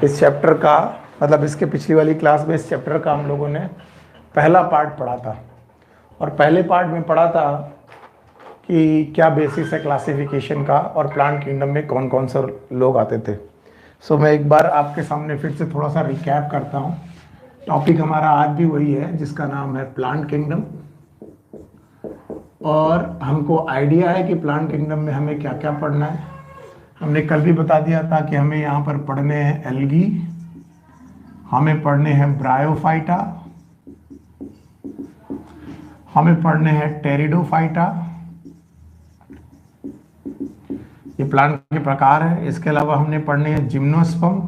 इस चैप्टर का मतलब इसके पिछली वाली क्लास में इस चैप्टर का हम लोगों ने पहला पार्ट पढ़ा था और पहले पार्ट में पढ़ा था कि क्या बेसिस है क्लासिफिकेशन का और प्लांट किंगडम में कौन कौन से लोग आते थे। सो मैं एक बार आपके सामने फिर से थोड़ा सा रिकैप करता हूँ। टॉपिक हमारा आज भी वही है जिसका नाम है प्लांट किंगडम, और हमको आइडिया है कि प्लांट किंगडम में हमें क्या क्या पढ़ना है। हमने कल भी बता दिया था कि हमें यहाँ पर पढ़ने हैं एल्गी, हमें पढ़ने हैं ब्रायोफाइटा, हमें पढ़ने हैं टेरिडोफाइटा, ये प्लांट के प्रकार है। इसके अलावा हमने पढ़ने हैं जिम्नोस्पर्म,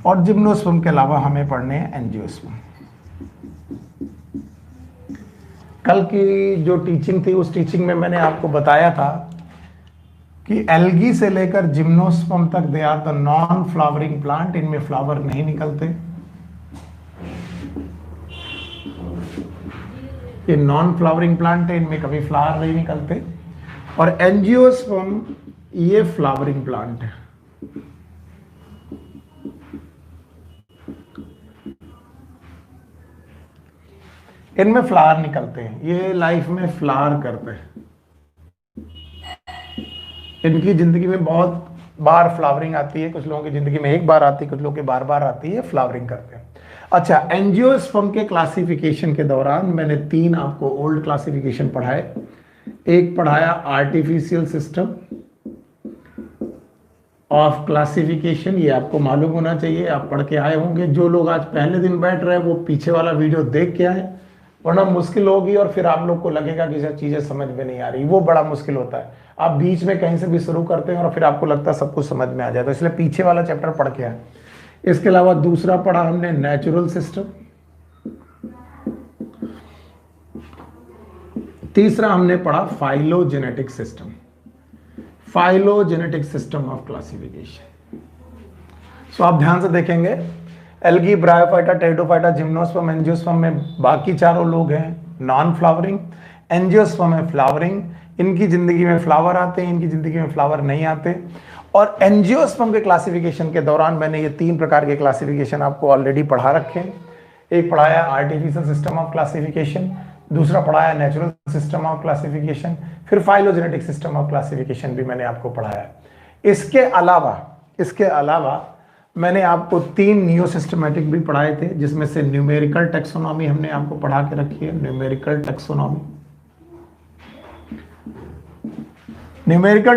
और जिम्नोस्पर्म के अलावा हमें पढ़ने हैं एंजियोस्पर्म। कल की जो टीचिंग थी उस टीचिंग में मैंने आपको बताया था कि एल्गी से लेकर जिम्नोस्पर्म तक they are the non flowering plant, इनमें फ्लावर नहीं निकलते। ये नॉन फ्लावरिंग प्लांट है, इनमें कभी फ्लावर नहीं निकलते। और एंजियोस्पर्म ये फ्लावरिंग प्लांट है। इनमें फ्लावर निकलते हैं, ये लाइफ में फ्लावर करते हैं। इनकी जिंदगी में बहुत बार फ्लावरिंग आती है, कुछ लोगों की जिंदगी में एक बार आती है, कुछ लोगों की बार बार आती है, फ्लावरिंग करते हैं। अच्छा, एंजियोस्पर्म के क्लासिफिकेशन के दौरान मैंने 3 आपको ओल्ड क्लासिफिकेशन पढ़ाए। एक पढ़ाया आर्टिफिशियल सिस्टम ऑफ क्लासिफिकेशन, ये आपको मालूम होना चाहिए, आप पढ़ के आए होंगे। जो लोग आज पहले दिन बैठ रहे हैं वो पीछे वाला वीडियो देख के आए, वरना मुश्किल होगी और फिर आप लोग को लगेगा कि सब चीजें समझ में नहीं आ रही। वो बड़ा मुश्किल होता है, आप बीच में कहीं से भी शुरू करते हैं और फिर आपको लगता है सब कुछ समझ में आ जाए, तो इसलिए पीछे वाला चैप्टर पढ़ के आए। इसके अलावा दूसरा पढ़ा हमने नेचुरल सिस्टम, तीसरा हमने पढ़ा phylogenetic system, phylogenetic system of classification. So आप ध्यान से देखेंगे, algae, bryophyta, pteridophyta, gymnosperm, angiosperm में बाकी चारों लोग हैं नॉन फ्लावरिंग, एंजियोस्पर्म है फ्लावरिंग, इनकी जिंदगी में फ्लावर आते हैं, इनकी जिंदगी में फ्लावर नहीं आते। और एंजियोस्पर्म के क्लासिफिकेशन के दौरान मैंने ये 3 प्रकार के क्लासिफिकेशन आपको ऑलरेडी पढ़ा रखे हैं। एक पढ़ाया आर्टिफिशियल सिस्टम ऑफ क्लासिफिकेशन, दूसरा पढ़ाया नेचुरल सिस्टम ऑफ क्लासिफिकेशन, फिर फाइलोजेनेटिक सिस्टम ऑफ क्लासिफिकेशन भी मैंने आपको पढ़ाया। इसके अलावा मैंने आपको 3 न्यू सिस्टमैटिक भी पढ़ाए थे, जिसमें से न्यूमेरिकल टेक्सोनॉमी हमने आपको पढ़ा के रखी है। न्यूमेरिकल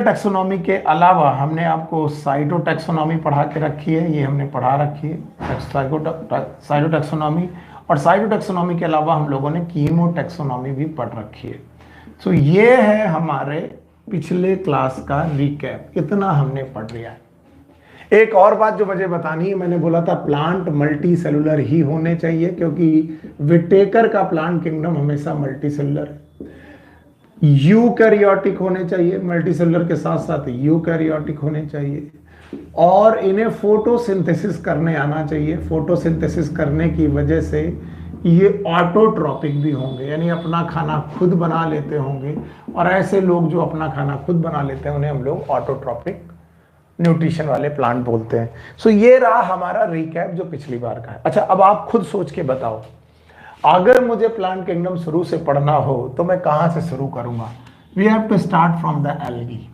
टेक्सोनॉमी के अलावा हमने आपको साइटोटैक्सोनॉमी पढ़ा के रखी है, ये हमने पढ़ा रखी है साइटोटैक्सोनॉमी। और साइटोटैक्सोनॉमी के अलावा हम लोगों ने कीमोटैक्सोनॉमी भी पढ़ रखी है। तो ये है हमारे पिछले क्लास का रिकैप, इतना हमने पढ़ लिया है। एक और बात जो मुझे बतानी है, मैंने बोला था प्लांट मल्टी सेलुलर ही होने चाहिए, क्योंकि विटेकर का प्लांट किंगडम हमेशा मल्टी सेलुलर है। यूकैरियोटिक होने चाहिए, मल्टी सेलुलर के साथ साथ यूकैरियोटिक होने चाहिए, और इन्हें फोटोसिंथेसिस करने आना चाहिए। फोटोसिंथेसिस करने की वजह से ये ऑटोट्रॉपिक भी होंगे, यानी अपना खाना खुद बना लेते होंगे। और ऐसे लोग जो अपना खाना खुद बना लेते हैं उन्हें हम लोग ऑटोट्रॉपिक न्यूट्रिशन वाले प्लांट बोलते हैं। सो ये रहा हमारा रिकैप जो पिछली बार का है। अच्छा, अब आप खुद सोच के बताओ, अगर मुझे प्लांट किंगडम शुरू से पढ़ना हो तो मैं कहां से शुरू करूंगा? We have to start from the algae,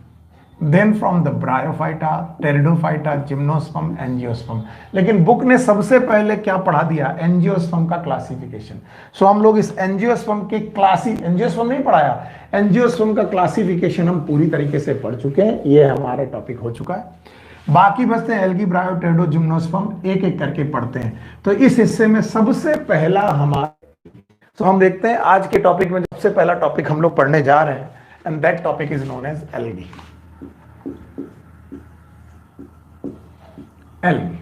then from the bryophyta, pteridophyta, gymnosperm, angiosperm. लेकिन बुक ने सबसे पहले क्या पढ़ा दिया? एंजियोस्पर्म का क्लासिफिकेशन। सो हम लोग इस एंजियोस्पर्म के एंजियोस्पर्म नहीं पढ़ाया, एंजियोस्पर्म का क्लासिफिकेशन हम पूरी तरीके से पढ़ चुके हैं, ये हमारा टॉपिक हो चुका है। बाकी बचते हैं एल्गी, ब्रायो, टेरिडो, जिम्नोस्पर्म, एक एक करके पढ़ते हैं। तो इस हिस्से में सबसे पहला हमारा, तो हम देखते हैं आज के टॉपिक में सबसे पहला टॉपिक हम लोग पढ़ने जा रहे हैं, and that topic is known as algae. Algae,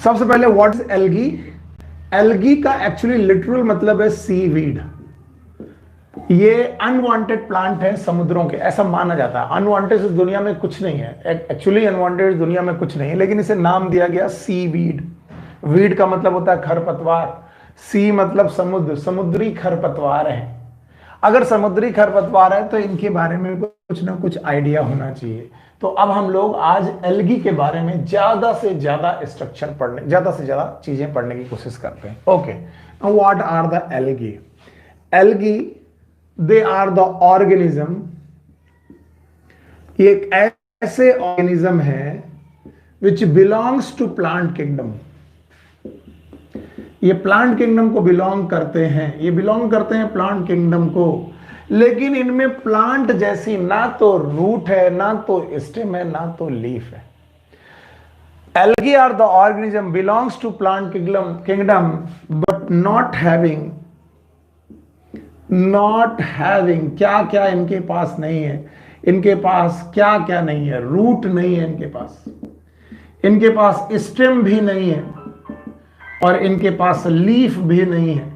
सबसे पहले व्हाट इज एल्गी? एल्गी का एक्चुअली लिटरल मतलब है सीवीड। ये अनवांटेड प्लांट है समुद्रों के, ऐसा माना जाता है। अनवांटेड इस दुनिया में कुछ नहीं है, एक्चुअली अनवांटेड इस दुनिया में कुछ नहीं है, लेकिन इसे नाम दिया गया सीवीड। वीड का मतलब होता है खरपतवार, सी मतलब समुद्र, समुद्री खरपतवार है। अगर समुद्री खरपतवार है तो इनके बारे में कुछ ना कुछ आइडिया होना चाहिए। तो अब हम लोग आज एल्गी के बारे में ज्यादा से ज्यादा स्ट्रक्चर पढ़ने, ज्यादा से ज्यादा चीजें पढ़ने की कोशिश करते हैं। Okay, what are the algae? Algae, they are the organism, ये एक ऐसे ऑर्गेनिज्म है which belongs to plant kingdom. ये प्लांट किंगडम को बिलोंग करते हैं, ये बिलोंग करते हैं प्लांट किंगडम को, लेकिन इनमें प्लांट जैसी ना तो रूट है, ना तो स्टेम है, ना तो लीफ है। Algae are the organism belongs to plant kingdom but not having क्या क्या इनके पास नहीं है, इनके पास क्या क्या नहीं है? रूट नहीं है इनके पास स्टेम भी नहीं है, और इनके पास लीफ भी नहीं है।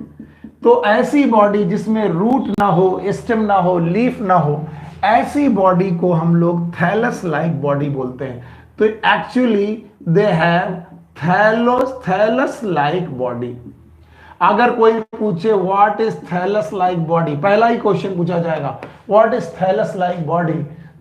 तो ऐसी बॉडी जिसमें रूट ना हो, स्टेम ना हो, लीफ ना हो, ऐसी बॉडी को हम लोग थैलस लाइक बॉडी बोलते हैं। तो actually they have thallus like body. अगर कोई पूछे what is thallus like body, पहला ही क्वेश्चन पूछा जाएगा, what is thallus like body?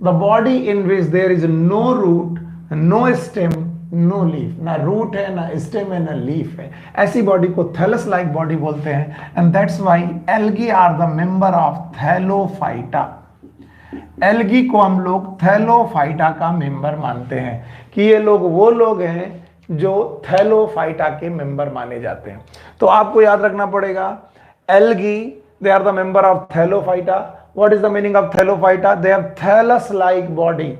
The body in which there is no root, no stem, no leaf. ना रूट है, ना स्टेम है, ना लीफ है, ऐसी बॉडी को थैलस लाइक बॉडी बोलते हैं। And that's why algae are the member of thallophyta. Algae को हम लोग थैलोफाइटा का मेंबर मानते हैं कि ये लोग वो लोग हैं जो थैलोफाइटा के मेंबर माने जाते हैं। तो आपको याद रखना पड़ेगा, algae they are the member of thallophyta. What is the meaning of thallophyta? They have thallus like body.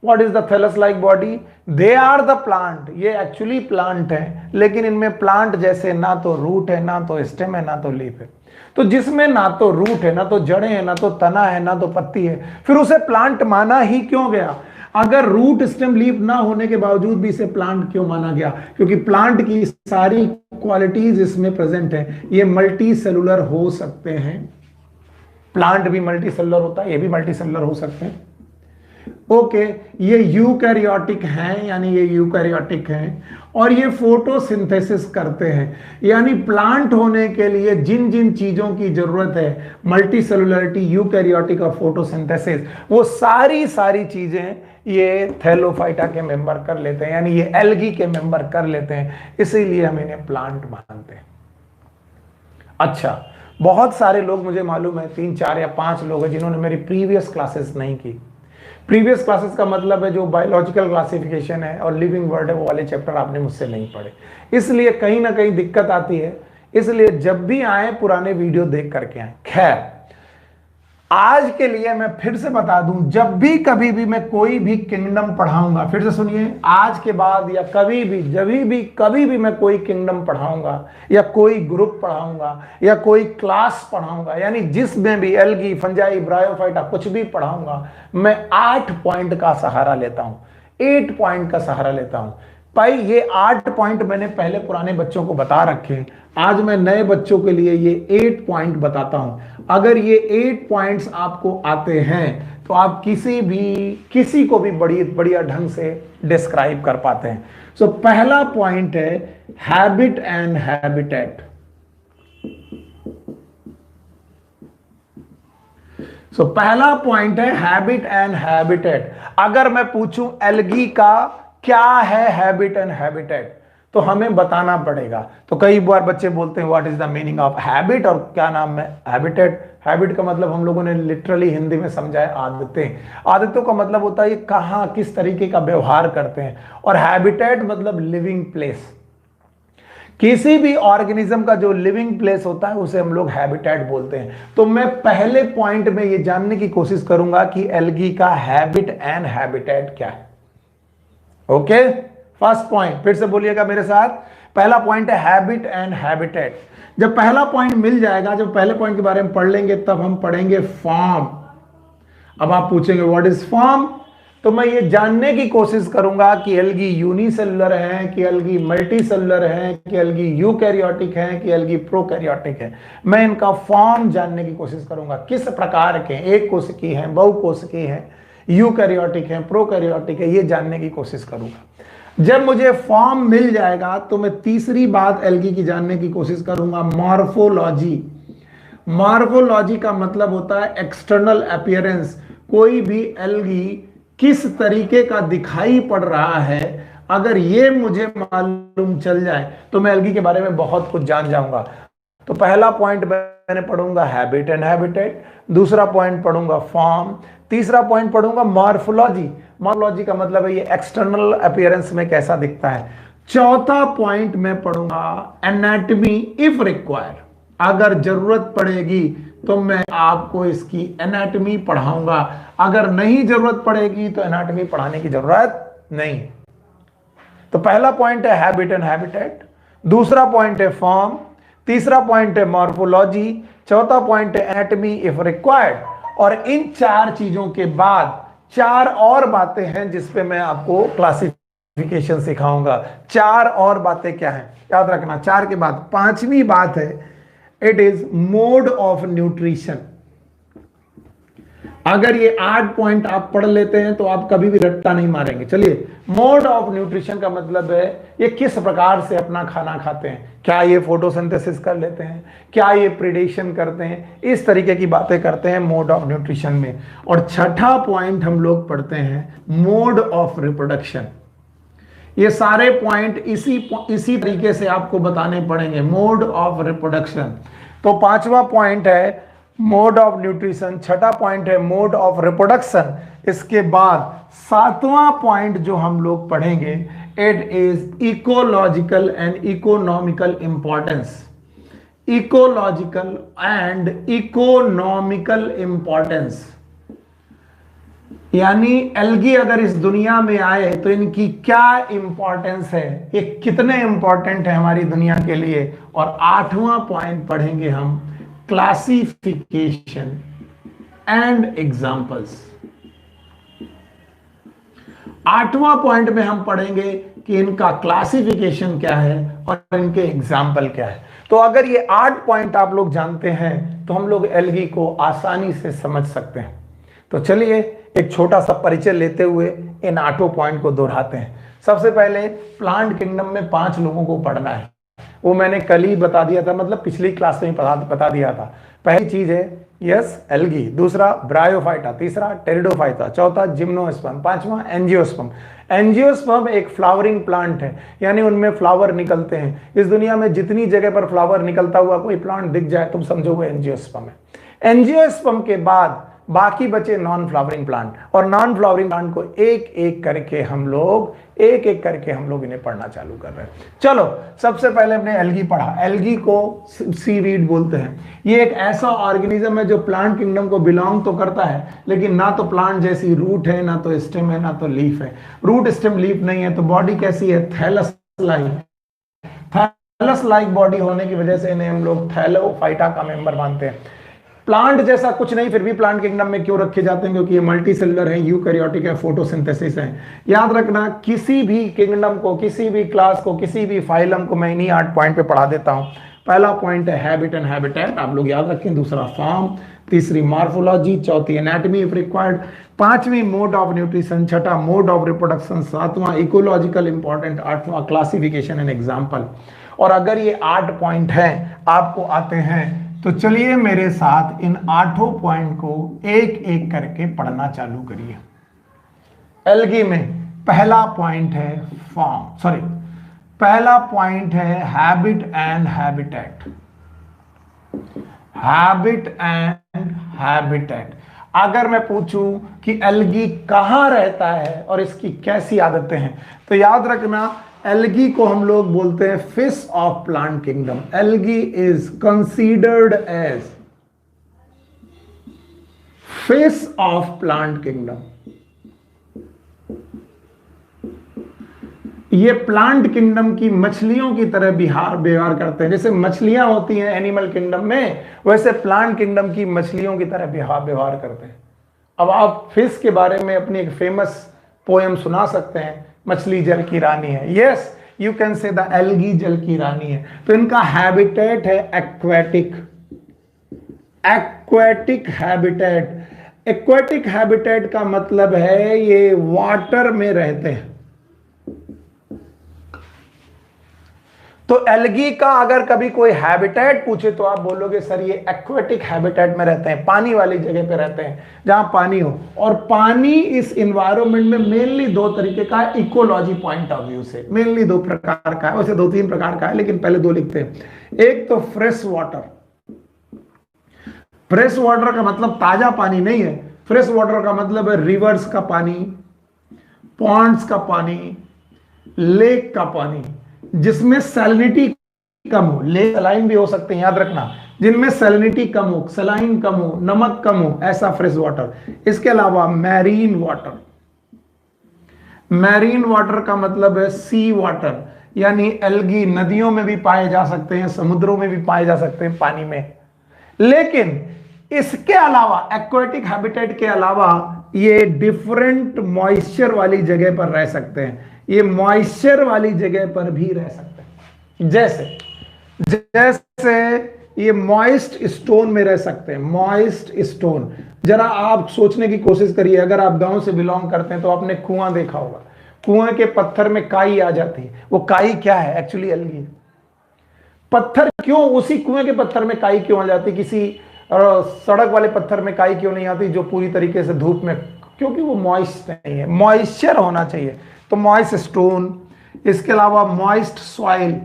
What is the thallus-like body? They are the plant. ये एक्चुअली प्लांट है, लेकिन इनमें प्लांट जैसे ना तो रूट है, ना तो स्टेम है, ना तो लीफ है। तो जिसमें ना तो रूट है, ना तो जड़ें हैं, ना तो तना है, ना तो पत्ती है, फिर उसे प्लांट माना ही क्यों गया? अगर रूट स्टेम लीफ ना होने के बावजूद भी इसे प्लांट क्यों माना गया? क्योंकि प्लांट की सारी क्वालिटीज इसमें प्रेजेंट है। ये मल्टी सेलुलर हो सकते हैं, प्लांट भी मल्टी सेलुलर होता है, ये भी मल्टी सेलुलर हो सकते हैं। ओके, ये यूकैरियोटिक हैं, यानी ये यूकैरियोटिक हैं, और ये फोटोसिंथेसिस करते हैं। यानी प्लांट होने के लिए जिन जिन चीजों की जरूरत है, मल्टी सेलुलरिटी, यूकैरियोटिक और फोटोसिंथेसिस, वो सारी चीजें ये थैलोफाइटा के मेंबर कर लेते हैं, यानी ये एल्गी के मेंबर कर लेते हैं, इसीलिए हम इन्हें प्लांट मानते हैं। अच्छा, बहुत सारे लोग, मुझे मालूम है 3, 4 या 5 लोग हैं जिन्होंने मेरी प्रीवियस क्लासेस नहीं की। प्रीवियस क्लासेस का मतलब है जो बायोलॉजिकल क्लासिफिकेशन है और लिविंग वर्ल्ड है, वो वाले चैप्टर आपने मुझसे नहीं पढ़े, इसलिए कहीं ना कहीं दिक्कत आती है। इसलिए जब भी आए पुराने वीडियो देख करके आए। खैर, आज के लिए मैं फिर से बता दूं, जब भी कभी भी मैं कोई भी किंगडम पढ़ाऊंगा, फिर से सुनिए, आज के बाद या कभी भी, जब भी कभी भी मैं कोई किंगडम पढ़ाऊंगा या कोई ग्रुप पढ़ाऊंगा या कोई क्लास पढ़ाऊंगा, यानी जिसमें भी एल्गी, फंजाई, ब्रायोफाइटा कुछ भी पढ़ाऊंगा, मैं 8 पॉइंट का सहारा लेता हूं, 8 पॉइंट का सहारा लेता हूं। भाई ये 8 पॉइंट मैंने पहले पुराने बच्चों को बता रखे हैं, आज मैं नए बच्चों के लिए ये 8 पॉइंट बताता हूं। अगर ये 8 पॉइंट्स आपको आते हैं तो आप किसी को भी बढ़िया ढंग से डिस्क्राइब कर पाते हैं। सो पहला पॉइंट है हैबिट एंड हैबिटेट। पहला पॉइंट है हैबिट एंड हैबिटेट। अगर मैं पूछूं एल्गी का क्या है हैबिट एंड हैबिटेट, तो हमें बताना पड़ेगा। तो कई बार बच्चे बोलते हैं what is the meaning of habit, और क्या नाम है हैबिटेट। हैबिट का मतलब हम लोगों ने लिटरली हिंदी में समझा है आदतें। आदतों का मतलब होता है ये कहां किस तरीके का व्यवहार करते हैं, और हैबिटेट मतलब लिविंग प्लेस। किसी भी ऑर्गेनिज्म का जो लिविंग प्लेस होता है उसे हम लोग हैबिटेट बोलते हैं। तो मैं पहले पॉइंट में ये जानने की कोशिश करूंगा कि एल्गी का हैबिट एंड हैबिटेट क्या है। ओके, फर्स्ट पॉइंट फिर से बोलिएगा मेरे साथ। पहला पॉइंट है हैबिट एंड हैबिटेट। जब पहला पॉइंट मिल जाएगा, जब पहले पॉइंट के बारे में पढ़ लेंगे, तब हम पढ़ेंगे फॉर्म। अब आप पूछेंगे व्हाट इज फॉर्म, तो मैं ये जानने की कोशिश करूंगा कि एल्गी यूनिसेलुलर है, कि एल्गी मल्टीसेलुलर है, कि एल्गी यूकैरियोटिक है, कि एल्गी प्रोकैरियोटिक है। मैं इनका फॉर्म जानने की कोशिश करूंगा, किस प्रकार के, एक कोशिकी हैं, बहुकोशिकी हैं, यूकैरियोटिक है, प्रोकैरियोटिक है, ये जानने की कोशिश करूंगा। जब मुझे फॉर्म मिल जाएगा तो मैं तीसरी बात एल्गी की जानने की कोशिश करूंगा, मॉर्फोलॉजी। मॉर्फोलॉजी का मतलब होता है एक्सटर्नल अपीयरेंस। कोई भी एल्गी किस तरीके का दिखाई पड़ रहा है, अगर ये मुझे मालूम चल जाए तो मैं एल्गी के बारे में बहुत कुछ जान जाऊंगा। तो पहला पॉइंट मैंने पढ़ूंगा हैबिट एंड हैबिटेट, दूसरा पॉइंट पढ़ूंगा फॉर्म, तीसरा पॉइंट पढ़ूंगा मॉर्फोलॉजी। मॉर्फोलॉजी का मतलब है ये एक्सटर्नल अपीयरेंस में कैसा दिखता है। चौथा पॉइंट मैं पढ़ूंगा एनाटॉमी इफ रिक्वायर, अगर जरूरत पड़ेगी तो मैं आपको इसकी एनाटॉमी पढ़ाऊंगा, अगर नहीं जरूरत पड़ेगी तो एनाटॉमी पढ़ाने की जरूरत नहीं। तो पहला पॉइंट है हैबिट एंड हैबिटेट, दूसरा पॉइंट है फॉर्म, तीसरा पॉइंट है मॉर्फोलॉजी, चौथा पॉइंट है एनाटॉमी इफ रिक्वायर्ड। और इन चार चीजों के बाद चार और बातें हैं जिसपे मैं आपको क्लासिफिकेशन सिखाऊंगा। चार और बातें क्या हैं याद रखना। चार के बाद पांचवी बात है, it is mode of nutrition. अगर ये 8 पॉइंट आप पढ़ लेते हैं तो आप कभी भी रट्टा नहीं मारेंगे। चलिए, मोड ऑफ न्यूट्रिशन का मतलब है ये किस प्रकार से अपना खाना खाते हैं, क्या ये फोटोसिंथेसिस कर लेते हैं, क्या ये प्रिडेशन करते हैं, इस तरीके की बातें करते हैं मोड ऑफ न्यूट्रिशन में। और छठा पॉइंट हम लोग पढ़ते हैं मोड ऑफ रिप्रोडक्शन। ये सारे पॉइंट इसी तरीके से आपको बताने पड़ेंगे, मोड ऑफ रिप्रोडक्शन। तो पांचवा पॉइंट है मोड ऑफ न्यूट्रिशन, छठा पॉइंट है मोड ऑफ रिप्रोडक्शन। इसके बाद सातवां पॉइंट जो हम लोग पढ़ेंगे, it is ecological and economical importance. Ecological and economical importance, यानी एल्गी अगर इस दुनिया में आए तो इनकी क्या इंपॉर्टेंस है, ये कितने इंपॉर्टेंट है हमारी दुनिया के लिए। और आठवां पॉइंट पढ़ेंगे हम क्लासिफिकेशन एंड एग्जाम्पल्स। आठवां पॉइंट में हम पढ़ेंगे कि इनका क्लासिफिकेशन क्या है और इनके एग्जाम्पल क्या है। तो अगर ये 8 पॉइंट आप लोग जानते हैं तो हम लोग एल्गी को आसानी से समझ सकते हैं। तो चलिए एक छोटा सा परिचय लेते हुए इन 8 पॉइंट को दोहराते हैं। सबसे पहले प्लांट किंगडम में 5 लोगों को पढ़ना है, वो मैंने कल ही बता दिया था, मतलब पिछली क्लास में बता दिया था। पहली चीज है यस एल्गी, दूसरा ब्रायोफाइटा, तीसरा टेरिडोफाइटा, चौथा जिम्नोस्पर्म, पांचवा एंजियोस्पर्म। एंजियोस्पर्म एक फ्लावरिंग प्लांट है, यानी उनमें फ्लावर निकलते हैं। इस दुनिया में जितनी जगह पर फ्लावर निकलता हुआ कोई प्लांट दिख जाए तुम समझो वो एंजियोस्पर्म है। एंजियोस्पर्म के बाद बाकी बचे नॉन फ्लावरिंग प्लांट, और नॉन फ्लावरिंग प्लांट को एक एक करके हम लोग इन्हें पढ़ना चालू कर रहे हैं। चलो सबसे पहले हमने एल्गी पढ़ा। एल्गी को सीवीड बोलते हैं। ये एक ऐसा ऑर्गेनिज्म है जो प्लांट किंगडम को बिलोंग तो करता है, लेकिन ना तो प्लांट जैसी रूट है, ना तो स्टेम है, ना तो लीफ है। रूट स्टेम लीफ नहीं है, तो बॉडी कैसी है, थैलस लाइक बॉडी होने की वजह से इन्हें हम लोग थैलोफाइटा का मेंबर मानते हैं। प्लांट जैसा कुछ नहीं, फिर भी प्लांट किंगडम में क्यों रखे जाते हैं, क्योंकि ये मल्टीसेलुलर है, यूकैरियोटिक है, फोटोसिंथेसिस है। याद रखना, किसी भी किंगडम को, किसी भी क्लास को, किसी भी फाइलम को मैं इन्हीं 8 पॉइंट पे पढ़ा देता हूं। पहला पॉइंट है हैबिट एंड हैबिटेट, आप लोग याद रखें। दूसरा फॉर्म, तीसरी मॉर्फोलॉजी, चौथी एनाटॉमी इफ रिक्वायर्ड, पांचवी मोड ऑफ न्यूट्रिशन, छठा मोड ऑफ रिप्रोडक्शन, सातवां इकोलॉजिकल इंपॉर्टेंट, आठवां क्लासिफिकेशन एंड एग्जाम्पल। और अगर ये 8 पॉइंट हैं आपको आते हैं तो चलिए मेरे साथ इन 8 पॉइंट को एक एक करके पढ़ना चालू करिए। एल्गी में पहला पॉइंट है पहला पॉइंट है habit and habitat. Habit and habitat, अगर मैं पूछूं कि एल्गी कहां रहता है और इसकी कैसी आदतें हैं, तो याद रखना एल्गी को हम लोग बोलते हैं fish of plant kingdom. Algae is considered as fish of plant kingdom. ये प्लांट किंगडम की मछलियों की तरह व्यवहार करते हैं। जैसे मछलियां होती हैं एनिमल किंगडम में, वैसे प्लांट किंगडम की मछलियों की तरह व्यवहार करते हैं। अब आप फिश के बारे में अपनी एक फेमस पोएम सुना सकते हैं, मछली जल की रानी है। Yes, you can say the algae जल की रानी है। तो इनका हैबिटेट है एक्वेटिक हैबिटेट। एक्वेटिक हैबिटेट का मतलब है ये वाटर में रहते हैं। तो एल्गी का अगर कभी कोई हैबिटेट पूछे तो आप बोलोगे सर ये एक्वेटिक हैबिटेट में रहते हैं, पानी वाली जगह पे रहते हैं जहां पानी हो। और पानी इस एनवायरनमेंट में मेनली दो तरीके का है, इकोलॉजी पॉइंट ऑफ व्यू से मेनली दो प्रकार का है, वैसे दो तीन प्रकार का है लेकिन पहले दो लिखते हैं। एक तो फ्रेश वाटर। फ्रेश वाटर का मतलब ताजा पानी नहीं है, फ्रेश वाटर का मतलब है रिवर्स का पानी, पॉन्ड्स का पानी, लेक का पानी, जिसमें सैलिनिटी कम हो। लेक सलाइन भी हो सकते हैं, याद रखना, जिनमें सैलिनिटी कम हो, सलाइन कम हो, नमक कम हो, ऐसा फ्रेश वाटर। इसके अलावा मैरीन वाटर। मैरीन वाटर का मतलब है सी वाटर, यानी एल्गी नदियों में भी पाए जा सकते हैं, समुद्रों में भी पाए जा सकते हैं, पानी में। लेकिन इसके अलावा एक्वेटिक हैबिटेट के अलावा ये डिफरेंट मॉइस्चर वाली जगह पर रह सकते हैं, ये मॉइस्चर वाली जगह पर भी रह सकते हैं। जैसे ये मॉइस्ट स्टोन में रह सकते हैं, मॉइस्ट स्टोन। जरा आप सोचने की कोशिश करिए, अगर आप गांव से बिलोंग करते हैं तो आपने कुआं देखा होगा, कुएं के पत्थर में काई आ जाती है, वो काई क्या है? एक्चुअली एल्गी है। पत्थर क्यों, उसी कुएं के पत्थर में काई क्यों आ जाती, किसी सड़क वाले पत्थर में काई क्यों नहीं आती जो पूरी तरीके से धूप में? क्योंकि वो मॉइस्ट नहीं है, मॉइस्चर होना चाहिए। तो मॉइस्ट स्टोन, इसके अलावा मॉइस्ट सॉइल,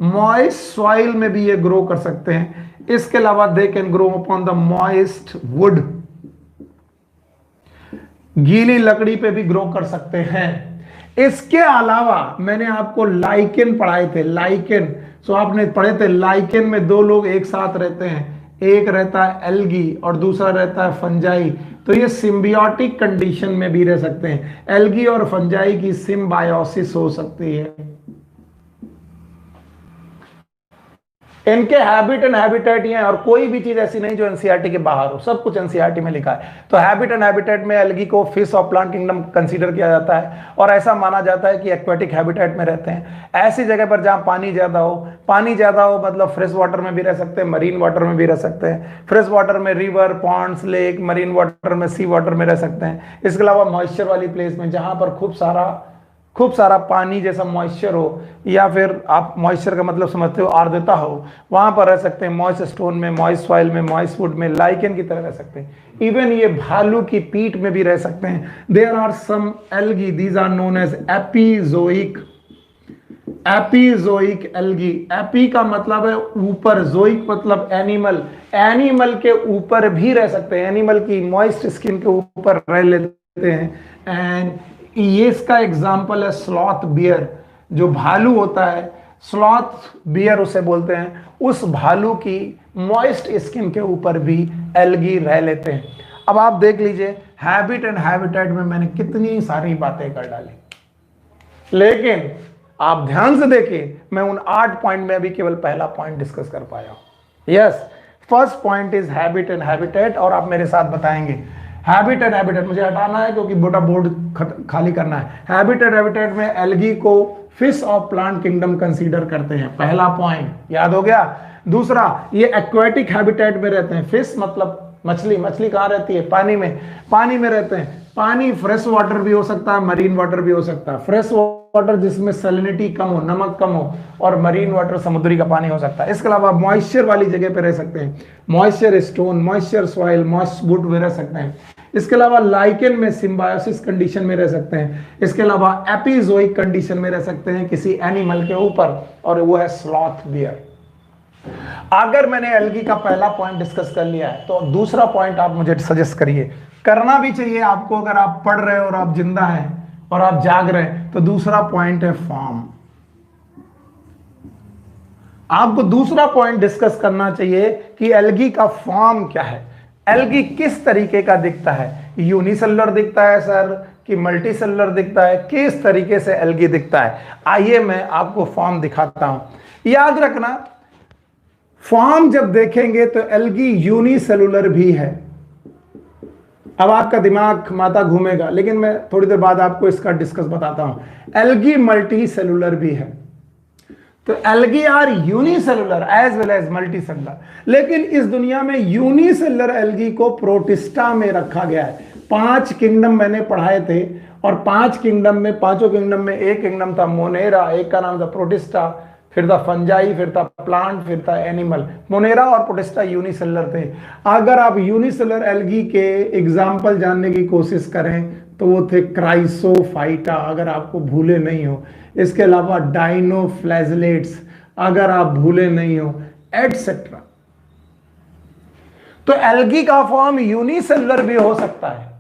मॉइस्ट सॉइल में भी ये ग्रो कर सकते हैं। इसके अलावा they can grow upon the moist would, गीली लकड़ी पे भी ग्रो कर सकते हैं। इसके अलावा मैंने आपको लाइकेन पढ़ाए थे, लाइकेन, सो आपने पढ़े थे लाइकेन में दो लोग एक साथ रहते हैं, एक रहता है एल्गी और दूसरा रहता है फंजाई। तो ये सिम्बियोटिक कंडीशन में भी रह सकते हैं, एल्गी और फंजाई की सिम्बायोसिस हो सकती है। इनके हैबिट एंड हैबिटेट ये हैं, और कोई भी चीज ऐसी नहीं जो एनसीईआरटी के बाहर हो, सब कुछ एनसीईआरटी में लिखा है। तो हैबिट एंड हैबिटेट में एल्गी को fish of plant kingdom consider किया जाता है, और ऐसा माना जाता है कि एक्वेटिक हैबिटेट में रहते हैं। ऐसी जगह पर जहां पानी ज्यादा हो, पानी ज्यादा हो मतलब फ्रेश वाटर में भी रह सकते हैं, मरीन वाटर में भी रह सकते हैं। फ्रेश वाटर में river, ponds, lake, marine water में सी वाटर में रह सकते हैं। इसके अलावा मॉइस्चर वाली प्लेस में जहां पर खूब सारा पानी जैसा मॉइस्चर हो, या फिर आप मॉइस्चर का मतलब समझते हो आर्द्रता हो, वहां पर रह सकते हैं। मॉइस्ट स्टोन में, मॉइस्ट सॉइल में, मॉइस्ट वुड में, लाइकेन की तरह रह सकते हैं। इवन ये भालू की पीठ में भी रह सकते हैं। There are some algae, these are known as epizoic, epizoic algae. Epi का मतलब है ऊपर, जोइक मतलब एनिमल, एनिमल के ऊपर भी रह सकते हैं, एनिमल की मॉइस्ट स्किन के ऊपर रह लेते हैं। एंड ये इसका एग्जाम्पल है स्लॉथ बियर, जो भालू होता है, स्लॉथ बियर उसे बोलते हैं, उस भालू की मॉइस्ट स्किन के ऊपर भी एल्गी रह लेते हैं। अब आप देख लीजिए हैबिट एंड हैबिटेट में मैंने कितनी सारी बातें कर डाली, लेकिन आप ध्यान से देखिए मैं उन 8 पॉइंट में अभी केवल पहला पॉइंट डिस्कस कर पाया। Yes, first point is habit and habitat, और आप मेरे साथ बताएंगे हैबिट एंड हैबिटेट मुझे हटाना है क्योंकि बोटा बोर्ड खाली करना है। हैबिट एंड हैबिटेट में एल्गी को fish of plant kingdom consider करते हैं, पहला पॉइंट याद हो गया। दूसरा, ये एक्वेटिक हैबिटेट में रहते हैं। फिश मतलब मछली, मछली कहाँ रहती है? पानी में, पानी में रहते हैं। पानी फ्रेश वाटर भी हो सकता है, मरीन वाटर भी हो सकता है। फ्रेश वाटर जिसमें सैलिनिटी कम हो, नमक कम हो, और मरीन वाटर समुद्री का पानी हो सकता है। इसके अलावा मॉइस्चर वाली जगह पे रह सकते हैं, moisture stone, moisture soil, moist would में रह सकते हैं। इसके अलावा लाइकेन में सिम्बायोसिस कंडीशन में रह सकते हैं। इसके अलावा एपिजोइक कंडीशन में रह सकते हैं किसी एनिमल के ऊपर, और वो है स्लॉथ बियर। अगर मैंने एल्गी का पहला पॉइंट डिस्कस कर लिया है तो दूसरा पॉइंट आप मुझे सजेस्ट करिए, करना भी चाहिए आपको, अगर आप पढ़ रहे हो और आप जिंदा हैं और आप जाग रहे हैं। तो दूसरा पॉइंट है फॉर्म। आपको दूसरा पॉइंट डिस्कस करना चाहिए कि एल्गी का फॉर्म क्या है, एल्गी किस तरीके का दिखता है, यूनिसेलुलर दिखता है सर कि मल्टीसेलुलर दिखता है, किस तरीके से एल्गी दिखता है। आइए मैं आपको फॉर्म दिखाता हूं। याद रखना, फॉर्म जब देखेंगे तो एल्गी यूनिसेलुलर भी है। अब आपका दिमाग माथा घूमेगा, लेकिन मैं थोड़ी देर बाद आपको इसका डिस्कस बताता हूं। एल्गी मल्टी सेलुलर भी है। तो algae are unicellular as well as multicellular, लेकिन इस दुनिया में यूनिसेलुलर एल्गी को प्रोटिस्टा में रखा गया है। 5 किंगडम मैंने पढ़ाए थे, और 5 किंगडम में, पांचों किंगडम में एक किंगडम था मोनेरा, एक का नाम था प्रोटिस्टा, फिर था फंजाई, फिर था प्लांट, फिर था एनिमल। मोनेरा और प्रोटिस्टा यूनिसेलुलर थे। अगर आप यूनिसेलुलर एल्गी के एग्जाम्पल जानने की कोशिश करें तो वो थे क्राइसोफाइटा, अगर आपको भूले नहीं हो। इसके अलावा डाइनोफ्लैजलेट्स, अगर आप भूले नहीं हो, एटसेट्रा। तो एल्गी का फॉर्म यूनिसेलुलर भी हो सकता है,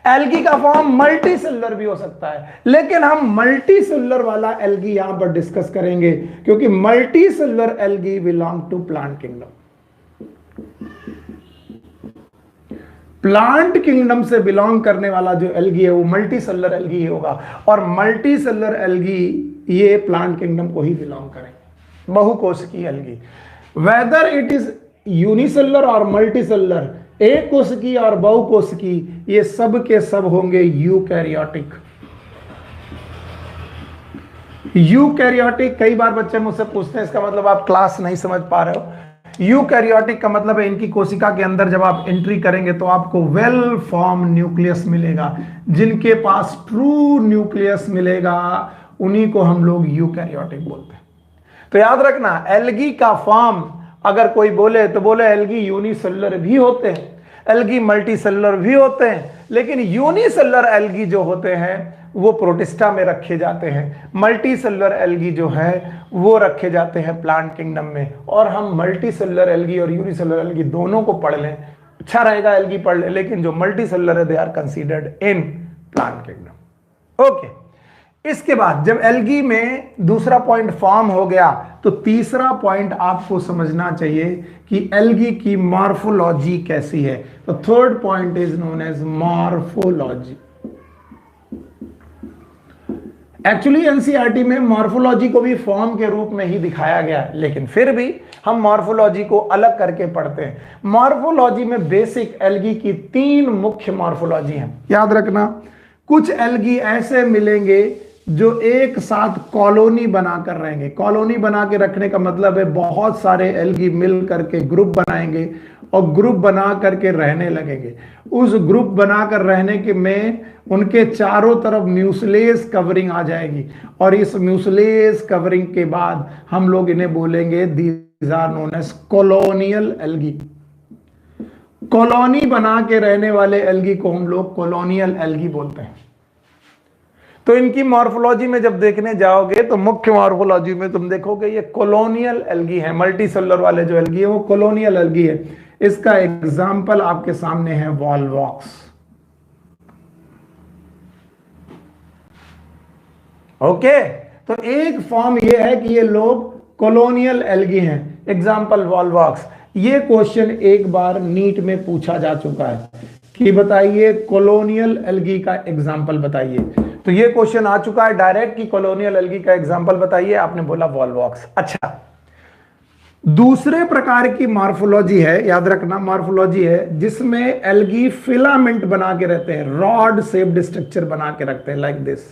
एल्गी का फॉर्म मल्टी सेलुलर भी हो सकता है, लेकिन हम मल्टी सेलुलर वाला एल्गी यहां पर डिस्कस करेंगे, क्योंकि multi cellular algae belong to plant kingdom. Plant kingdom से बिलोंग करने वाला जो एल्गी है वो मल्टी सेलुलर एल्गी होगा, और मल्टी सेलुलर एल्गी ये प्लांट किंगडम को ही बिलोंग करेंगे, बहुकोशिकीय algae. Whether it is unicellular और मल्टी सेलुलर, एक कोशिकीय और बहुकोशिकीय, ये सब के सब होंगे यूकैरियोटिक। यूकैरियोटिक, कई बार बच्चे मुझसे पूछते हैं इसका मतलब आप क्लास नहीं समझ पा रहे हो। यूकैरियोटिक का मतलब है इनकी कोशिका के अंदर जब आप एंट्री करेंगे तो आपको वेल फॉर्म न्यूक्लियस मिलेगा। जिनके पास ट्रू न्यूक्लियस मिलेगा उन्हीं को हम लोग यूकैरियोटिक बोलते हैं। तो याद रखना, एल्गी का फॉर्म अगर कोई बोले तो बोले एल्गी यूनिसेलुलर भी होते हैं, एल्गी मल्टीसेलुलर भी होते हैं, लेकिन यूनिसेलुलर एल्गी जो होते हैं वो प्रोटिस्टा में रखे जाते हैं, मल्टीसेलुलर एल्गी जो है वो रखे जाते हैं प्लांट किंगडम में। और हम मल्टीसेलुलर एल्गी और यूनिसेलुलर एल्गी दोनों को पढ़ लें, अच्छा रहेगा एल्गी पढ़ लें, लेकिन जो मल्टीसेलुलर है they are considered in plant kingdom. Okay, इसके बाद जब एल्गी में दूसरा पॉइंट फॉर्म हो गया तो तीसरा पॉइंट आपको समझना चाहिए कि एल्गी की मॉर्फोलॉजी कैसी है। तो third point is known as morphology. Actually NCERT में मॉर्फोलॉजी को भी फॉर्म के रूप में ही दिखाया गया है, लेकिन फिर भी हम मॉर्फोलॉजी को अलग करके पढ़ते हैं। मॉर्फोलॉजी में बेसिक एल्गी की 3 मुख्य मॉर्फोलॉजी हैं, याद रखना। कुछ एल्गी ऐसे मिलेंगे जो एक साथ कॉलोनी बनाकर रहेंगे। कॉलोनी बना के रखने का मतलब है बहुत सारे एल्गी मिल करके ग्रुप बनाएंगे और ग्रुप बना करके रहने लगेंगे। उस ग्रुप बनाकर रहने के में उनके चारों तरफ म्यूसिलेज कवरिंग आ जाएगी, और इस म्यूसिलेज कवरिंग के बाद हम लोग इन्हें बोलेंगे these are known as colonial algae. Colony बना के रहने वाले एल्गी को हम लोग कॉलोनियल एल्गी बोलते हैं। तो इनकी मॉर्फोलॉजी में जब देखने जाओगे तो मुख्य मॉर्फोलॉजी में तुम देखोगे ये कॉलोनियल एल्गी है। मल्टीसेलुलर वाले जो एल्गी है वो कॉलोनियल एल्गी है। इसका एग्जाम्पल आपके सामने है वॉलवॉक्स। ओके, तो एक फॉर्म ये है कि ये लोग कॉलोनियल एल्गी हैं। Example Volvox. ये क्वेश्चन एक बार नीट में पूछा जा चुका है कि बताइए कॉलोनियल एल्गी का एग्जाम्पल बताइए। तो ये क्वेश्चन आ चुका है डायरेक्ट कि कॉलोनियल एल्गी का एग्जाम्पल बताइए, आपने बोला वॉलवॉक्स। अच्छा, दूसरे प्रकार की मॉर्फोलॉजी है, याद रखना, मॉर्फोलॉजी है जिसमें एल्गी फिलामेंट बना के रहते हैं, रॉड शेप्ड स्ट्रक्चर बना के रखते हैं, लाइक दिस।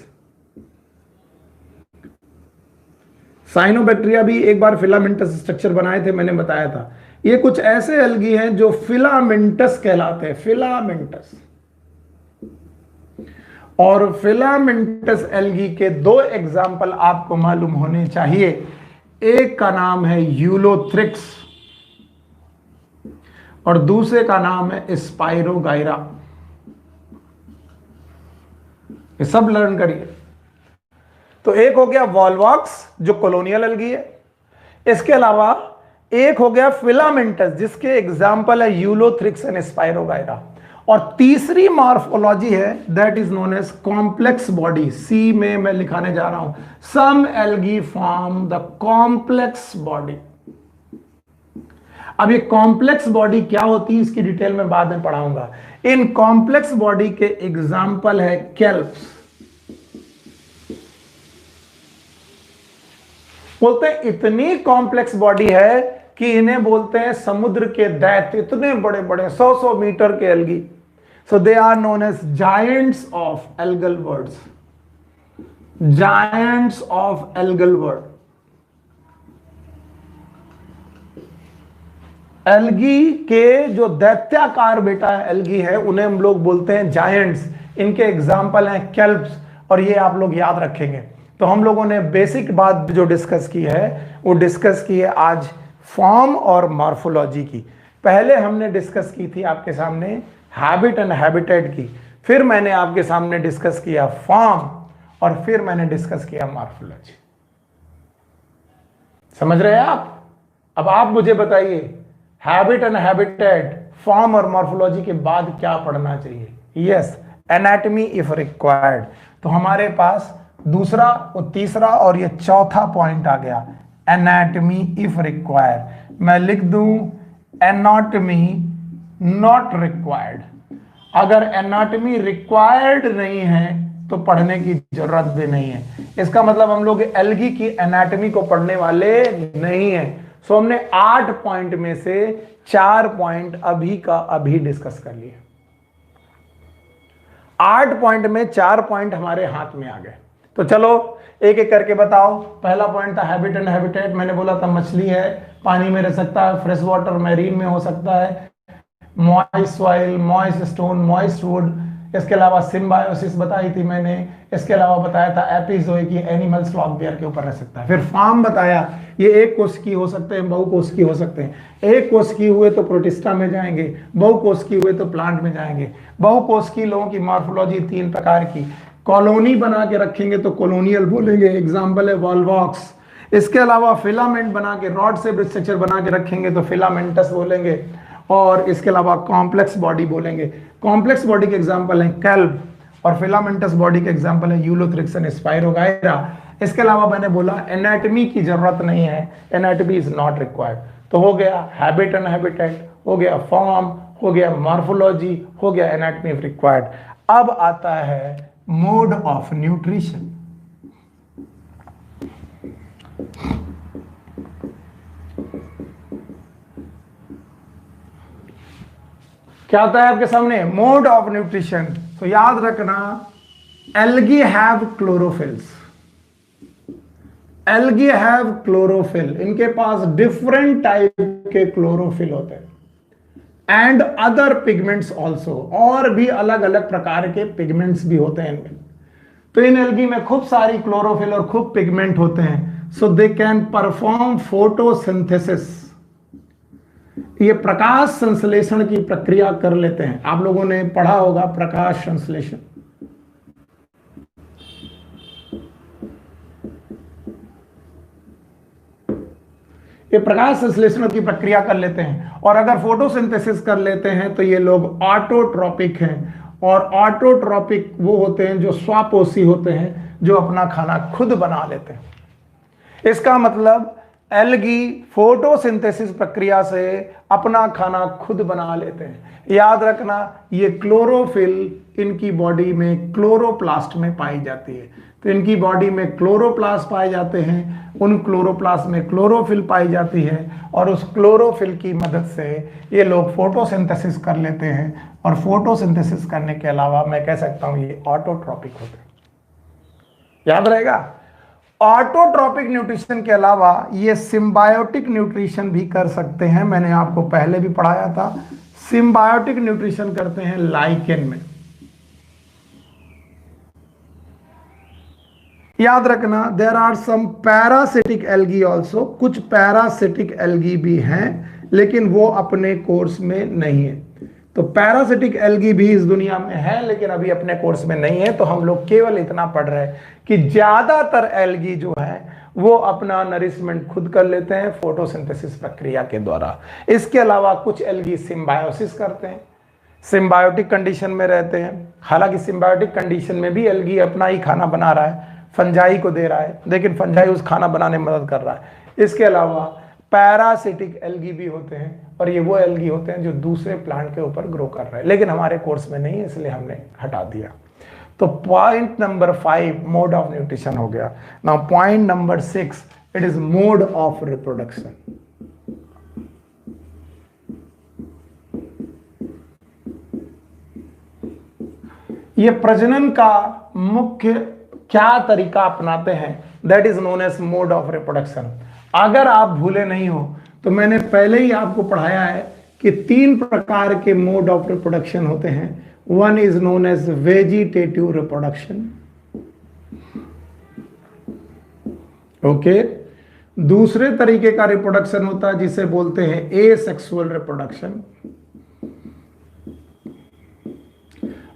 साइनोबैक्टीरिया भी एक बार फिलामेंटस स्ट्रक्चर बनाए थे, मैंने बताया था। ये कुछ ऐसे एल्गी हैं जो फिलामेंटस कहलाते हैं, फिलामेंटस। और फिलामेंटस एल्गी के 2 एग्जाम्पल आपको मालूम होने चाहिए। एक का नाम है यूलोथ्रिक्स और दूसरे का नाम है स्पाइरोगाइरा। ये सब लर्न करिए। तो एक हो गया वॉलवॉक्स जो कॉलोनियल एल्गी है, इसके अलावा एक हो गया फिलामेंटस जिसके एग्जाम्पल है यूलोथ्रिक्स एंड स्पाइरोगाइरा, और तीसरी मॉर्फोलॉजी है that is known as complex body. C में मैं लिखाने जा रहा हूं, some algae form the complex body. अब ये कॉम्प्लेक्स बॉडी क्या होती है इसकी डिटेल में बाद में पढ़ाऊंगा। इन कॉम्प्लेक्स बॉडी के एग्जाम्पल है केल्प्स। बोलते हैं इतनी कॉम्प्लेक्स बॉडी है कि इन्हें बोलते हैं समुद्र के दैत्य, इतने बड़े बड़े 100-100 मीटर के algae. So they are known as giants of algal worlds, giants of algal world. एल्गी के जो दैत्याकार बेटा एल्गी है उन्हें हम लोग बोलते हैं जायंट्स। इनके एग्जाम्पल हैं केल्प्स, और ये आप लोग याद रखेंगे। तो हम लोगों ने बेसिक बात जो डिस्कस की है वो डिस्कस की है आज फॉर्म और मॉर्फोलॉजी की। पहले हमने डिस्कस की थी आपके सामने हैबिट एंड हैबिटेट की, फिर मैंने आपके सामने डिस्कस किया फॉर्म, और फिर मैंने डिस्कस किया मॉर्फोलॉजी। समझ रहे हैं आप? अब आप मुझे बताइए हैबिट एंड हैबिटेट, फॉर्म और मॉर्फोलॉजी के बाद क्या पढ़ना चाहिए? Yes, anatomy if required. तो हमारे पास दूसरा और तीसरा और ये चौथा पॉइंट आ गया, एनाटॉमी इफ रिक्वायर्ड। मैं लिख दूं एनाटॉमी नॉट रिक्वायर्ड। अगर एनाटॉमी रिक्वायर्ड नहीं है तो पढ़ने की जरूरत भी नहीं है। इसका मतलब हम लोग एल्गी की एनाटॉमी को पढ़ने वाले नहीं है। सो हमने 8 पॉइंट में से 4 पॉइंट अभी का अभी डिस्कस कर लिए। 8 पॉइंट में 4 पॉइंट हमारे हाथ में आ गए। तो चलो एक एक करके बताओ। पहला पॉइंट था हैबिट एंड हैबिटेट। मैंने बोला था मछली है, पानी में रह सकता है, फ्रेश वाटर मैरीन में हो सकता है, moist soil, moist stone, moist would. इसके अलावा सिम्बायोसिस बताई थी मैंने। इसके अलावा बताया था एपिजोइक, एनिमल स्लॉथ बियर के ऊपर रह सकता है। फिर फॉर्म बताया, ये एक कोशिकी हो सकते हैं, बहुकोशिकीय हो सकते हैं। एक कोशिकीय हुए तो प्रोटिस्टा में जाएंगे, बहुकोशिकीय हुए तो प्लांट में जाएंगे। बहुकोशिकीय लोगों की मॉर्फोलॉजी 3 प्रकार की। कॉलोनी बना के रखेंगे तो कॉलोनियल बोलेंगे, एग्जाम्पल है वॉल्वॉक्स। इसके अलावा फिलामेंट बना के, रॉड से स्ट्रक्चर बना के रखेंगे तो फिलामेंटस बोलेंगे। और इसके अलावा कॉम्प्लेक्स बॉडी बोलेंगे। कॉम्प्लेक्स बॉडी के एग्जांपल हैं कैल्ब, और फिलामेंटस बॉडी के एग्जांपल है यूलोथ्रिक्स एंड स्पाइरोगायरा। इसके अलावा मैंने बोला एनाटॉमी की जरूरत नहीं है, एनाटॉमी इज नॉट रिक्वायर्ड। तो हो गया हैबिट एंड हैबिटेट, हो गया फॉर्म, हो गया मॉर्फोलॉजी, हो गया एनाटॉमी इफ रिक्वायर्ड। अब आता है मोड ऑफ न्यूट्रिशन। क्या आता है आपके सामने? Mode of nutrition. तो याद रखना, algae have chlorophylls, algae have chlorophyll. इनके पास डिफरेंट टाइप के क्लोरोफिल होते हैं एंड अदर पिगमेंट्स ऑल्सो, और भी अलग अलग प्रकार के पिगमेंट्स भी होते हैं इनमें। तो इन एल्गी में खूब सारी क्लोरोफिल और खूब पिगमेंट होते हैं। सो दे कैन परफॉर्म फोटोसिंथेसिस, ये प्रकाश संश्लेषण की प्रक्रिया कर लेते हैं। आप लोगों ने पढ़ा होगा प्रकाश संश्लेषण। ये प्रकाश संश्लेषण की प्रक्रिया कर लेते हैं, और अगर फोटोसिंथेसिस कर लेते हैं तो ये लोग ऑटोट्रोपिक हैं। और ऑटोट्रोपिक वो होते हैं जो स्वापोषी होते हैं, जो अपना खाना खुद बना लेते हैं। इसका मतलब एल्गी फोटोसिंथेसिस प्रक्रिया से अपना खाना खुद बना लेते हैं। याद रखना, ये क्लोरोफिल इनकी बॉडी में क्लोरोप्लास्ट में पाई जाती है। तो इनकी बॉडी में क्लोरोप्लास्ट पाए जाते हैं, उन क्लोरोप्लास्ट में क्लोरोफिल पाई जाती है, और उस क्लोरोफिल की मदद से ये लोग फोटोसिंथेसिस कर लेते हैं। और फोटोसिंथेसिस करने के अलावा मैं कह सकता हूं ये ऑटोट्रोपिक होते हैं। याद रहेगा, ऑटोट्रोपिक न्यूट्रिशन के अलावा ये सिम्बायोटिक न्यूट्रिशन भी कर सकते हैं। मैंने आपको पहले भी पढ़ाया था, सिम्बायोटिक न्यूट्रिशन करते हैं लाइकेन में। याद रखना, there are some parasitic algae also, कुछ पैरासिटिक एल्गी भी हैं, लेकिन वो अपने कोर्स में नहीं है। तो पैरासिटिक एल्गी भी इस दुनिया में है, लेकिन अभी अपने कोर्स में नहीं है। तो हम लोग केवल इतना पढ़ रहे हैं कि ज्यादातर एल्गी जो है वो अपना नरिशमेंट खुद कर लेते हैं फोटोसिंथेसिस प्रक्रिया के द्वारा। इसके अलावा कुछ एल्गी सिम्बायोसिस करते हैं, सिम्बायोटिक कंडीशन में रहते हैं। हालांकि सिम्बायोटिक कंडीशन में भी एल्गी अपना ही खाना बना रहा है, फंजाई को दे रहा है, लेकिन फंजाई उस खाना बनाने में मदद कर रहा है। इसके अलावा पैरासिटिक एल्गी भी होते हैं, और ये वो एल्गी होते हैं जो दूसरे प्लांट के ऊपर ग्रो कर रहे हैं, लेकिन हमारे कोर्स में नहीं है, इसलिए हमने हटा दिया। तो point number 5 mode of nutrition हो गया। Now point number 6, it is mode of reproduction. ये प्रजनन का मुख्य क्या तरीका अपनाते हैं, that is known as mode of reproduction. अगर आप भूले नहीं हो तो मैंने पहले ही आपको पढ़ाया है कि 3 प्रकार के मोड ऑफ रिप्रोडक्शन होते हैं। One is known as vegetative reproduction, okay. दूसरे तरीके का रिप्रोडक्शन होता है जिसे बोलते हैं एसेक्सुअल रिप्रोडक्शन,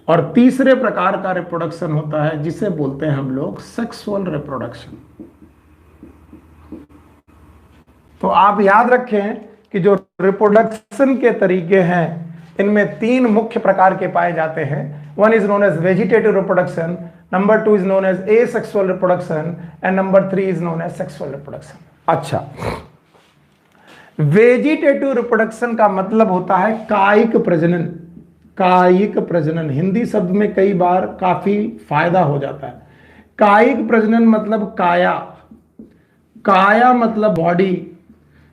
और तीसरे प्रकार का रिप्रोडक्शन होता है जिसे बोलते हैं हम लोग सेक्सुअल रिप्रोडक्शन। तो आप याद रखें कि जो रिप्रोडक्शन के तरीके हैं इनमें तीन मुख्य प्रकार के पाए जाते हैं। One is known as vegetative reproduction, number two is known as asexual reproduction, and number three is known as sexual reproduction. अच्छा, वेजिटेटिव रिप्रोडक्शन का मतलब होता है कायिक प्रजनन। कायिक प्रजनन हिंदी शब्द में कई बार काफी फायदा हो जाता है। कायिक प्रजनन मतलब काया, काया मतलब बॉडी।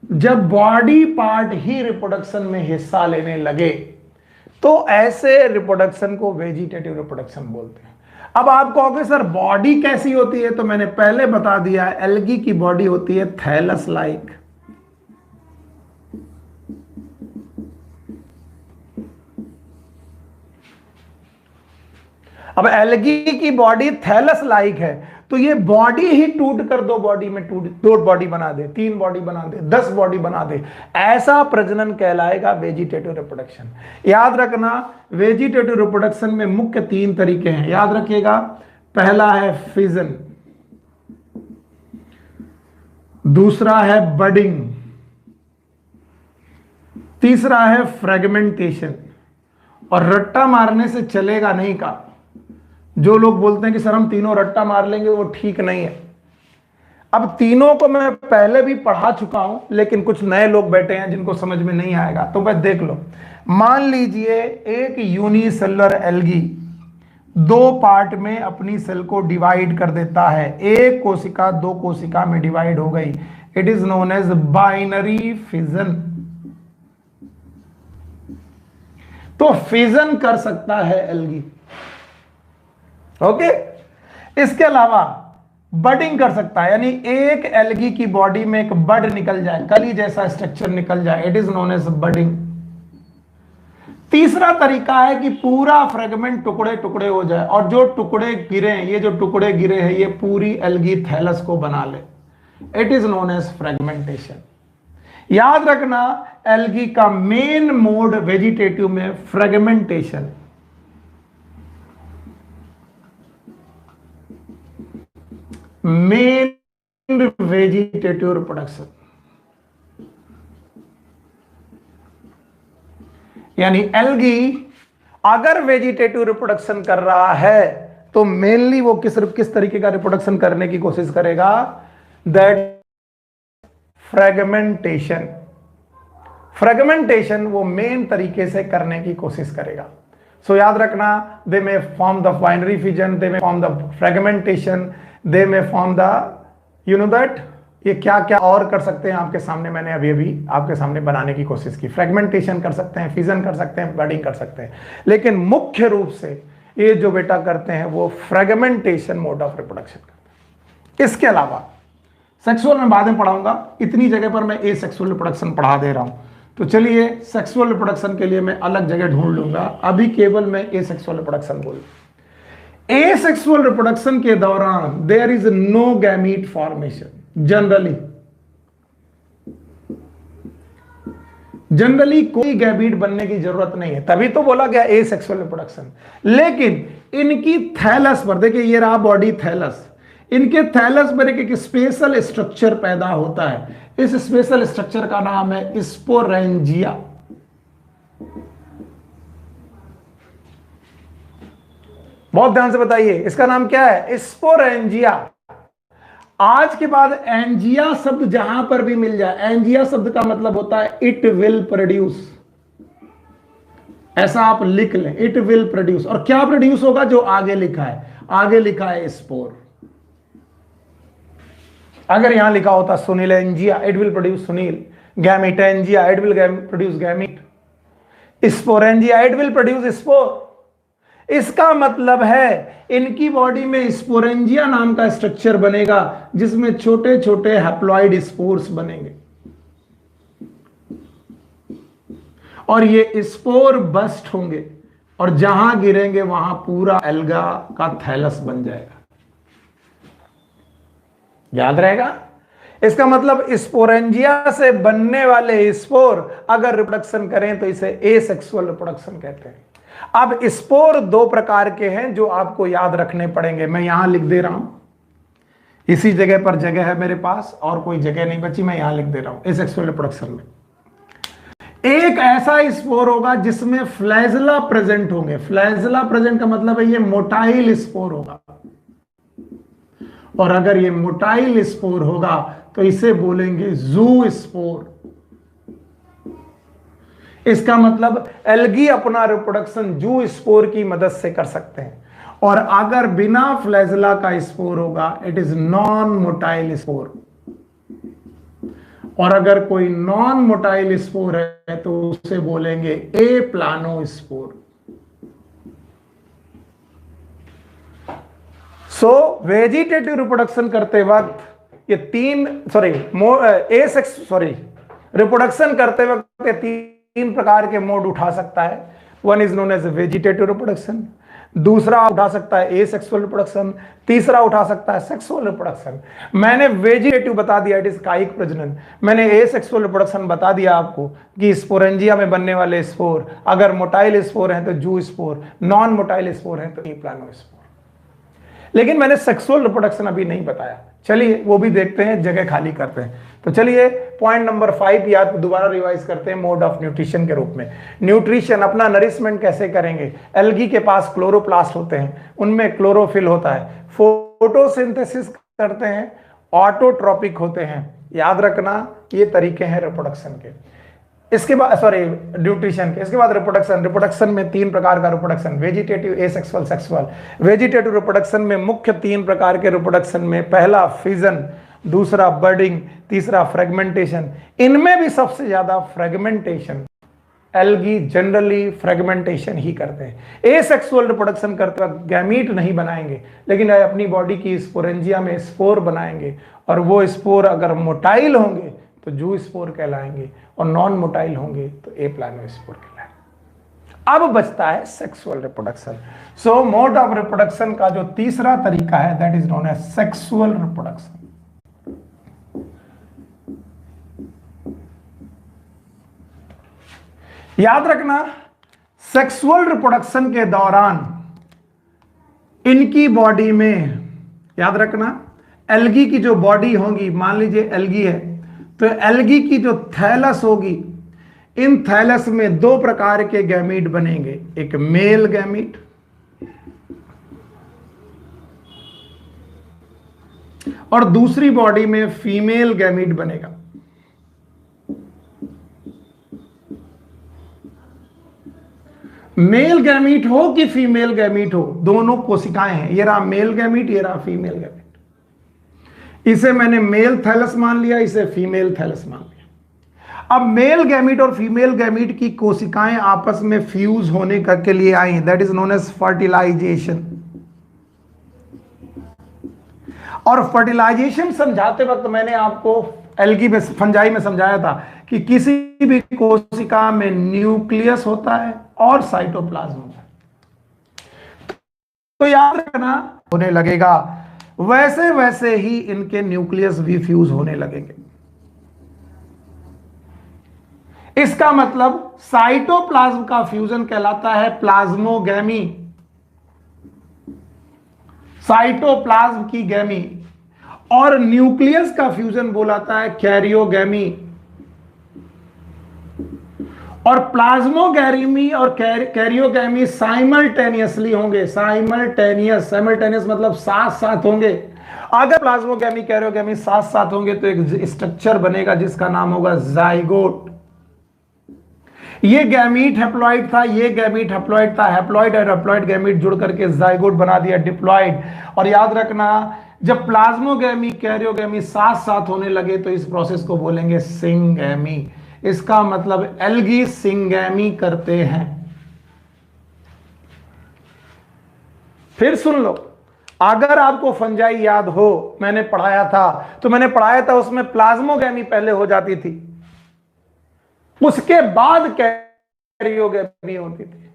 जब बॉडी पार्ट ही रिप्रोडक्शन में हिस्सा लेने लगे तो ऐसे रिप्रोडक्शन को वेजिटेटिव रिप्रोडक्शन बोलते हैं। अब आप कहोगे सर बॉडी कैसी होती है, तो मैंने पहले बता दिया, एल्गी की बॉडी होती है थैलस लाइक। अब एल्गी की बॉडी थैलस लाइक है, तो ये बॉडी ही टूट कर दो बॉडी में दो बॉडी बना दे, तीन बॉडी बना दे, 10 बॉडी बना दे, ऐसा प्रजनन कहलाएगा वेजिटेटिव रिप्रोडक्शन। याद रखना, वेजिटेटिव रिप्रोडक्शन में मुख्य तीन तरीके हैं, याद रखिएगा। पहला है फिजन, दूसरा है बडिंग, तीसरा है फ्रेगमेंटेशन। और रट्टा मारने से चलेगा नहीं का। जो लोग बोलते हैं कि सर हम तीनों रट्टा मार लेंगे, वो ठीक नहीं है। अब तीनों को मैं पहले भी पढ़ा चुका हूं, लेकिन कुछ नए लोग बैठे हैं जिनको समझ में नहीं आएगा, तो बस देख लो। मान लीजिए एक यूनिसेलुलर एल्गी दो पार्ट में अपनी सेल को डिवाइड कर देता है। एक कोशिका दो कोशिका में डिवाइड हो गई, it is known as binary fission. तो फिजन कर सकता है एल्गी, ओके। इसके अलावा बडिंग कर सकता है, यानी एक एल्गी की बॉडी में एक बड निकल जाए, कली जैसा स्ट्रक्चर निकल जाए, it is known as budding. तीसरा तरीका है कि पूरा फ्रेगमेंट टुकड़े टुकड़े हो जाए, और जो टुकड़े गिरे हैं, ये जो टुकड़े गिरे हैं, ये पूरी एल्गी थैलस को बना ले, it is known as fragmentation. याद रखना, एल्गी का मेन मोड वेजिटेटिव में फ्रेगमेंटेशन। मेन वेजिटेटिव रिप्रोडक्शन, यानी एल्गी अगर वेजिटेटिव रिप्रोडक्शन कर रहा है तो मेनली वो किस तरीके का रिप्रोडक्शन करने की कोशिश करेगा, दैट फ्रेगमेंटेशन। फ्रेगमेंटेशन वो मेन तरीके से करने की कोशिश करेगा। सो याद रखना, they may form the binary fission, they may form the fragmentation, they may form the you know that. ये क्या क्या और कर सकते हैं आपके सामने, मैंने अभी अभी आपके सामने बनाने की कोशिश की। फ्रेगमेंटेशन कर सकते हैं, फिजन कर सकते हैं, बडिंग कर सकते हैं, लेकिन मुख्य रूप से ये जो बेटा करते हैं वो फ्रेगमेंटेशन मोड ऑफ रिप्रोडक्शन करते हैं। इसके अलावा सेक्सुअल में बाद में पढ़ाऊंगा, इतनी जगह पर मैं एसेक्सुअल रिप्रोडक्शन पढ़ा दे रहा हूं। तो चलिए सेक्सुअल रिप्रोडक्शन के लिए मैं अलग जगह ढूंढ लूंगा, अभी केवल मैं एसेक्सुअल रिप्रोडक्शन बोल। एसेक्सुअल रिप्रोडक्शन के दौरान there is no gamete formation. Generally कोई गैमीट बनने की जरूरत नहीं है, तभी तो बोला गया एसेक्सुअल रिप्रोडक्शन। लेकिन इनकी थैलस पर देखिए, ये रहा बॉडी थैलस, इनके थैलस पर एक स्पेशल स्ट्रक्चर पैदा होता है। इस स्पेशल स्ट्रक्चर का नाम है स्पोरेंजिया। बहुत ध्यान से बताइए, इसका नाम क्या है, स्पोरेंजिया। आज के बाद एंजिया शब्द जहां पर भी मिल जाए, एंजिया शब्द का मतलब होता है इट विल प्रोड्यूस। ऐसा आप लिख लें, इट विल प्रोड्यूस। और क्या प्रोड्यूस होगा, जो आगे लिखा है, आगे लिखा है स्पोर। अगर यहां लिखा होता सुनीलेंजिया, it will produce Sunil. Gametangia, it will produce gamete. Sporangia, it will produce spore. इसका मतलब है इनकी बॉडी में स्पोरेंजिया नाम का स्ट्रक्चर बनेगा, जिसमें छोटे छोटे हैप्लॉइड स्पोर्स बनेंगे, और ये स्पोर बस्ट होंगे, और जहां गिरेंगे वहां पूरा एल्गा का थैलस बन जाएगा। याद रहेगा। इसका मतलब स्पोरेंजिया से बनने वाले स्पोर अगर रिप्रोडक्शन करें तो इसे एसेक्सुअल रिप्रोडक्शन कहते हैं। अब स्पोर दो प्रकार के हैं जो आपको याद रखने पड़ेंगे, मैं यहां लिख दे रहा हूं, इसी जगह पर जगह है मेरे पास और कोई जगह नहीं बची, मैं यहां लिख दे रहा हूं। एसेक्सुअल रिप्रोडक्शन में एक ऐसा स्पोर होगा जिसमें फ्लैजला प्रेजेंट होंगे। फ्लैजला प्रेजेंट का मतलब है ये मोटाइल स्पोर होगा, और अगर ये मोटाइल स्पोर होगा तो इसे बोलेंगे जू स्पोर। इसका मतलब एल्गी अपना रिप्रोडक्शन जू स्पोर की मदद से कर सकते हैं, और अगर बिना फ्लैजला का स्पोर होगा it is non motile spore. और अगर कोई नॉन मोटाइल स्पोर है तो उसे बोलेंगे ए प्लानो स्पोर। सो वेजिटेटिव रिप्रोडक्शन करते वक्त ये रिप्रोडक्शन करते वक्त ये तीन प्रकार के मोड उठा सकता है। One is known as vegetative reproduction, दूसरा उठा सकता है एसेक्सुअल रिप्रोडक्शन, तीसरा उठा सकता है सेक्सुअल रिप्रोडक्शन। मैंने वेजिटेटिव बता दिया, इट इज कायिक प्रजनन। मैंने एसेक्सुअल रिप्रोडक्शन बता दिया आपको कि स्पोरेंजिया में बनने वाले स्पोर अगर मोटाइल स्पोर हैं तो जू स्पोर, नॉन मोटाइल स्पोर हैं तो ई प्लानो स्पोर। लेकिन मैंने सेक्सुअल रिप्रोडक्शन अभी नहीं बताया, चलिए वो भी देखते हैं, जगह खाली करते हैं। तो चलिए पॉइंट नंबर 5 याद दोबारा रिवाइज करते हैं मोड ऑफ न्यूट्रिशन के रूप में। न्यूट्रिशन अपना नरिशमेंट कैसे करेंगे? एल्गी के पास क्लोरोप्लास्ट होते हैं, उनमें क्लोरोफिल होता है, फोटोसिंथेसिस करते हैं, ऑटोट्रॉपिक होते हैं। याद रखना ये तरीके हैं रिप्रोडक्शन के। इसके बाद न्यूट्रिशन के, इसके बाद रिप्रोडक्शन में तीन प्रकार का reproduction, vegetative, asexual, sexual. Vegetative reproduction में मुख्य तीन प्रकार के रिप्रोडक्शन में पहला फिजन, दूसरा बर्डिंग, तीसरा फ्रेगमेंटेशन। इनमें भी सबसे ज्यादा फ्रेगमेंटेशन, एल्गी जनरली फ्रेगमेंटेशन ही करते हैं। एसेक्सुअल रिप्रोडक्शन करते वक्त गैमीट नहीं बनाएंगे, लेकिन अपनी बॉडी की स्पोरेंजिया में स्पोर बनाएंगे, और वो स्पोर अगर मोटाइल होंगे तो जू स्पोर कहलाएंगे, और नॉन मोटाइल होंगे तो ए प्लानो स्पोर कहलाएंगे। अब बचता है sexual reproduction. So mode of reproduction का जो तीसरा तरीका है that is known as sexual reproduction. याद रखना सेक्सुअल रिप्रोडक्शन के दौरान इनकी बॉडी में, याद रखना एल्गी की जो बॉडी होगी, मान लीजिए एल्गी है तो एल्गी की जो थैलस होगी, इन थैलस में दो प्रकार के गैमीट बनेंगे, एक मेल गैमीट और दूसरी बॉडी में फीमेल गैमीट बनेगा। मेल गैमीट हो कि फीमेल गैमीट हो, दोनों कोशिकाएं हैं। ये रहा मेल गैमीट, ये रहा फीमेल गैमीट। इसे मैंने मेल थैलस मान लिया, इसे फीमेल थैलस मान लिया। अब मेल गैमीट और फीमेल गैमीट की कोशिकाएं आपस में फ्यूज होने के लिए आई हैं, that is known as fertilization. और फर्टिलाइजेशन समझाते वक्त मैंने आपको एल्गी में, फंजाई में समझाया था कि किसी भी कोशिका में न्यूक्लियस होता है और साइटोप्लाज्म होता है। तो याद रखना होने लगेगा, वैसे वैसे ही इनके न्यूक्लियस भी फ्यूज होने लगेंगे। इसका मतलब साइटोप्लाज्म का फ्यूजन कहलाता है प्लाज्मोगैमी, साइटोप्लाज्म की गैमी, और न्यूक्लियस का फ्यूजन बोलाता है कैरियोगैमी। और प्लाज्मोगैमी और कैरियोगैमी साइमल्टेनियसली होंगे। साइमल्टेनियस मतलब साथ साथ होंगे। अगर प्लाज्मोगैमी कैरियोगैमी साथ साथ होंगे तो एक स्ट्रक्चर बनेगा जिसका नाम होगा जाइगोट। ये गैमीट हैप्लॉइड था, ये गैमीट हैप्लॉइड था, हैप्लॉइड और हैप्लॉइड गैमीट जुड़ करके जाइगोट बना दिया डिप्लॉइड। और याद रखना जब प्लाज्मोगैमी कैरियोगैमी साथ साथ होने लगे तो इस प्रोसेस को बोलेंगे सिंगैमी। इसका मतलब एल्गी सिंगैमी करते हैं। फिर सुन लो, अगर आपको फंजाई याद हो, मैंने पढ़ाया था तो मैंने पढ़ाया था उसमें प्लाज्मोगैमी पहले हो जाती थी, उसके बाद कैरियोगैमी होती थी।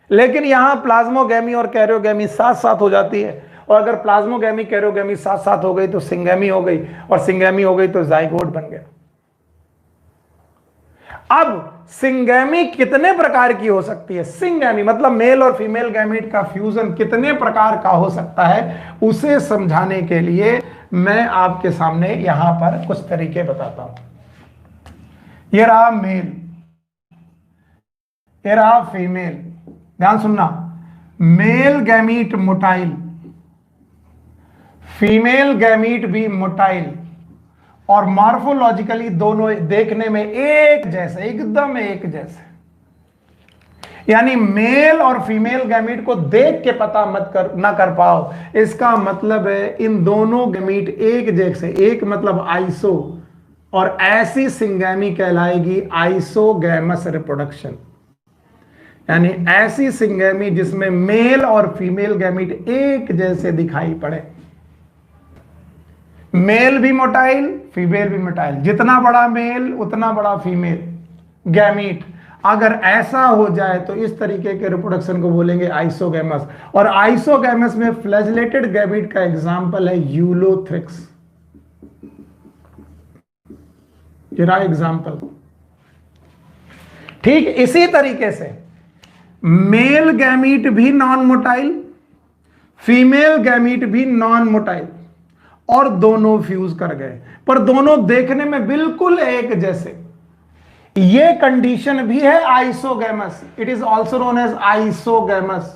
लेकिन यहां प्लाज्मोगैमी और कैरियोगैमी साथ साथ हो जाती है, और अगर प्लाज्मोगैमी कैरियोगैमी साथ साथ हो गई तो सिंगैमी हो गई, और सिंगैमी हो गई तो जाइगोट बन गया। अब सिंगैमी कितने प्रकार की हो सकती है? सिंगैमी मतलब मेल और फीमेल गैमीट का फ्यूजन कितने प्रकार का हो सकता है, उसे समझाने के लिए मैं आपके सामने यहां पर कुछ तरीके बताता हूं। ये रहा मेल, ये रहा फीमेल। ध्यान सुनना, mail gamete motile, female gamete भी मोटाइल, और मॉर्फोलॉजिकली दोनों देखने में एक जैसे, एकदम एक जैसे। यानी मेल और फीमेल गैमीट को देख के पता ना कर पाओ, इसका मतलब है इन दोनों गैमीट एक जैसे, एक मतलब आइसो, और ऐसी सिंगैमी कहलाएगी आइसोगैमस रिप्रोडक्शन। यानी ऐसी सिंगैमी जिसमें मेल और फीमेल गैमीट एक जैसे दिखाई पड़े, मेल भी मोटाइल फीमेल भी मोटाइल, जितना बड़ा मेल उतना बड़ा फीमेल गैमीट। अगर ऐसा हो जाए तो इस तरीके के रिप्रोडक्शन को बोलेंगे आइसोगैमस। और आइसोगैमस में फ्लैजलेटेड गैमीट का एग्जांपल है यूलोथ्रिक्स। ये एग्जांपल। ठीक इसी तरीके से मेल गैमीट भी नॉन मोटाइल, फीमेल गैमीट भी नॉन मोटाइल, और दोनों फ्यूज कर गए, पर दोनों देखने में बिल्कुल एक जैसे। ये कंडीशन भी है isogamous. It is also known as isogamous.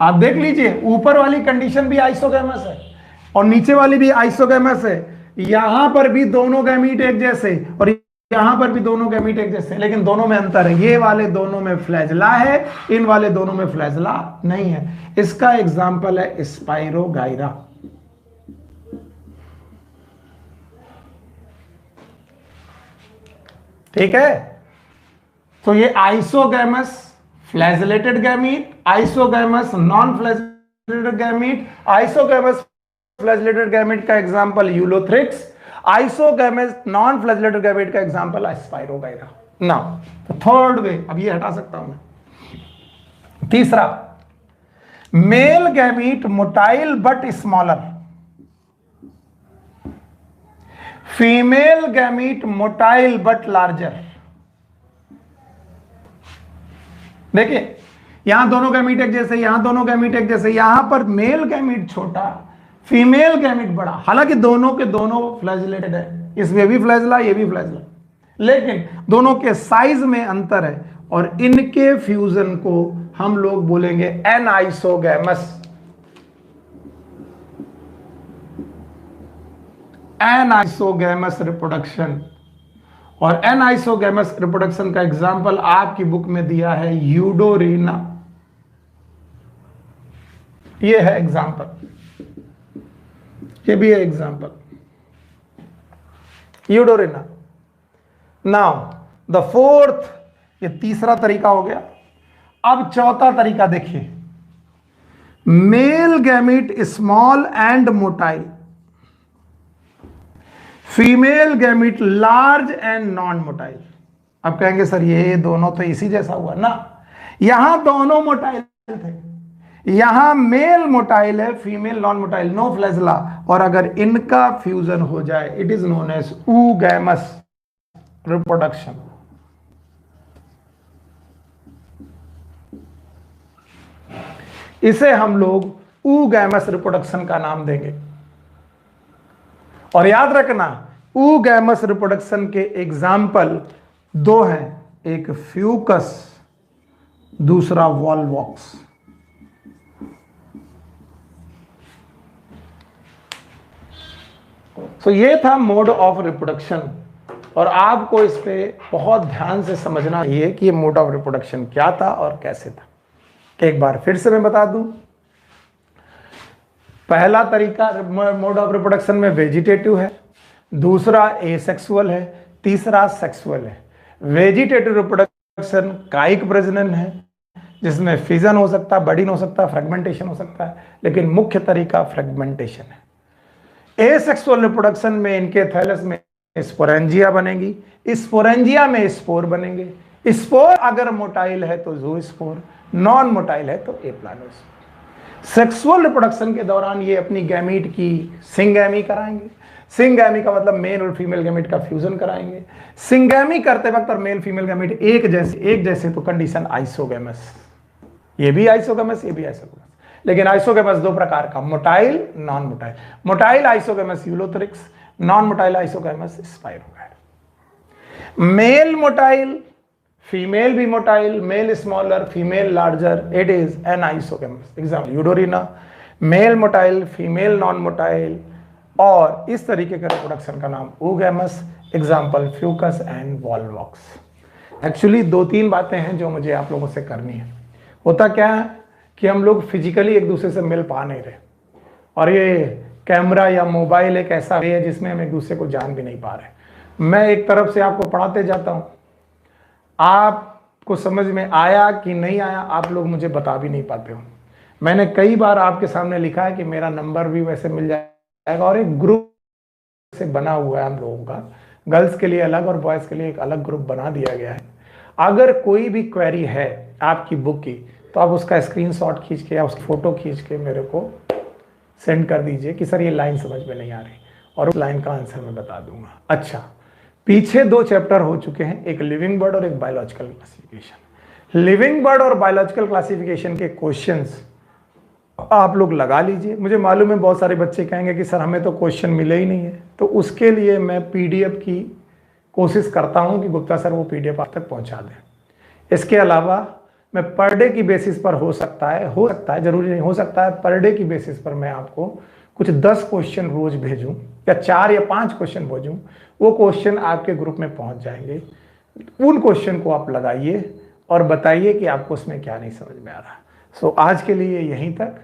आप देख लीजिए, ऊपर वाली कंडीशन भी आइसोगैमस है और नीचे वाली भी आइसोगैमस है। यहां पर भी दोनों गैमीट एक जैसे और यहां पर भी दोनों गैमीट एक जैसे, लेकिन दोनों में अंतर है। ये वाले दोनों में फ्लैजला है, इन वाले दोनों में फ्लैजला नहीं है। इसका एग्जांपल है स्पाइरोगाइरा। ठीक है, तो ये isogamous flagellated gamete, isogamous non flagellated gamete, isogamous flagellated gamete का example Ulothrix, isogamous non flagellated gamete का एग्जांपल है स्पाइरोगाइरा। नाउ थर्ड वे, अब ये हटा सकता हूं मैं। तीसरा, male gamete motile but smaller, female gamete motile but larger. देखिए, यहां दोनों गैमीट एक जैसे, यहां दोनों गैमीट एक जैसे, यहां पर मेल गैमीट छोटा, फीमेल गैमीट बड़ा। हालांकि दोनों के दोनों फ्लैजलेटेड है, इसमें भी फ्लैजला ये भी फ्लैजला, लेकिन दोनों के साइज में अंतर है और इनके फ्यूजन को हम लोग बोलेंगे एनाइसोगैमस। Anisogamous reproduction. और एनाइसोगैमस रिप्रोडक्शन का एग्जांपल आपकी बुक में दिया है यूडोरिना। ये है एग्जांपल, ये भी है example, Eudorina. Now the fourth, ये तीसरा तरीका हो गया। अब चौथा तरीका देखिए, male gamete small and motile, female gamete large and non motile. अब कहेंगे सर ये दोनों तो इसी जैसा हुआ ना, यहां दोनों मोटाइल थे, यहां मेल मोटाइल है, female non motile, no flagella, और अगर इनका फ्यूजन हो जाए it is known as oogamous reproduction. इसे हम लोग oogamous रिप्रोडक्शन का नाम देंगे। और याद रखना, oogamous रिप्रोडक्शन के एग्जाम्पल दो हैं, एक फ्यूकस, दूसरा वॉलवॉक्स। तो ये था मोड ऑफ रिप्रोडक्शन, और आपको इस पे बहुत ध्यान से समझना चाहिए कि ये मोड ऑफ रिप्रोडक्शन क्या था और कैसे था। एक बार फिर से मैं बता दूं, पहला तरीका मोड ऑफ रिप्रोडक्शन में वेजिटेटिव है, दूसरा एसेक्सुअल है, तीसरा सेक्सुअल है। वेजिटेटिव रिप्रोडक्शन कायिक प्रजनन है, जिसमें फिजन हो सकता है, बर्डिंग हो सकता है, फ्रेगमेंटेशन हो सकता है, लेकिन मुख्य तरीका फ्रेगमेंटेशन है। एसेक्सुअल रिप्रोडक्शन में इनके थैलस में स्पोरेंजिया बनेगी, स्पोरेंजिया में स्पोर बनेंगे। स्पोर अगर मोटाइल है तो ज़ूस्पोर, नॉन मोटाइल है तो एप्लानोज। सेक्सुअल रिप्रोडक्शन के दौरान ये अपनी गैमीट की सिंगैमी कराएंगे। सिंगैमी का मतलब मेल और फीमेल गैमीट का फ्यूजन कराएंगे। सिंगैमी करते वक्त और मेल फीमेल गैमीट एक जैसे तो कंडीशन आइसोगैमस, ये भी आइसोगैमस, ये भी आइसोगैमस। लेकिन आइसोगैमस दो प्रकार का, motile, non motile. Motile isogamous Ulothrix, non motile isogamous Spirogyra. Male motile, female भी motile, male smaller female larger, it is an isogamous. Example Eudorina, male motile female non motile, और इस तरीके के reproduction का नाम oogamous। Example Fucus and Volvox. Actually दो तीन बातें हैं जो मुझे आप लोगों से करनी है। होता क्या है कि हम लोग फिजिकली एक दूसरे से मिल पा नहीं रहे, और ये कैमरा या मोबाइल एक ऐसा है जिसमें हम एक दूसरे को जान भी नहीं पा रहे। मैं एक तरफ से आपको पढ़ाते जाता हूँ, आपको समझ में आया कि नहीं आया आप लोग मुझे बता भी नहीं पाते हो। मैंने कई बार आपके सामने लिखा है कि मेरा नंबर भी वैसे मिल जाएगा, और एक ग्रुप से बना हुआ है हम लोगों का, गर्ल्स के लिए अलग और बॉयज के लिए एक अलग ग्रुप बना दिया गया है। अगर कोई भी क्वेरी है आपकी बुक की तो आप उसका स्क्रीनशॉट खींच के या उसकी फोटो खींच के मेरे को सेंड कर दीजिए कि सर ये लाइन समझ में नहीं आ रही, और उस लाइन का आंसर मैं बता दूंगा। अच्छा, पीछे दो चैप्टर हो चुके हैं, एक लिविंग बर्ड और एक बायोलॉजिकल क्लासिफिकेशन। लिविंग बर्ड और बायोलॉजिकल क्लासिफिकेशन के क्वेश्चंस आप लोग लगा लीजिए। मुझे मालूम है बहुत सारे बच्चे कहेंगे कि सर हमें तो क्वेश्चन मिले ही नहीं है, तो उसके लिए मैं पीडीएफ की कोशिश करता हूं कि गुप्ता सर वो पीडीएफ आप तक पहुंचा दें। इसके अलावा मैं पर डे की बेसिस पर हो सकता है, जरूरी नहीं, हो सकता है पर डे की बेसिस पर मैं आपको कुछ 10 क्वेश्चन रोज भेजूं या 4 या 5 क्वेश्चन भेजूं। वो क्वेश्चन आपके ग्रुप में पहुंच जाएंगे। उन क्वेश्चन को आप लगाइए और बताइए कि आपको उसमें क्या नहीं समझ में आ रहा। सो आज के लिए यहीं तक,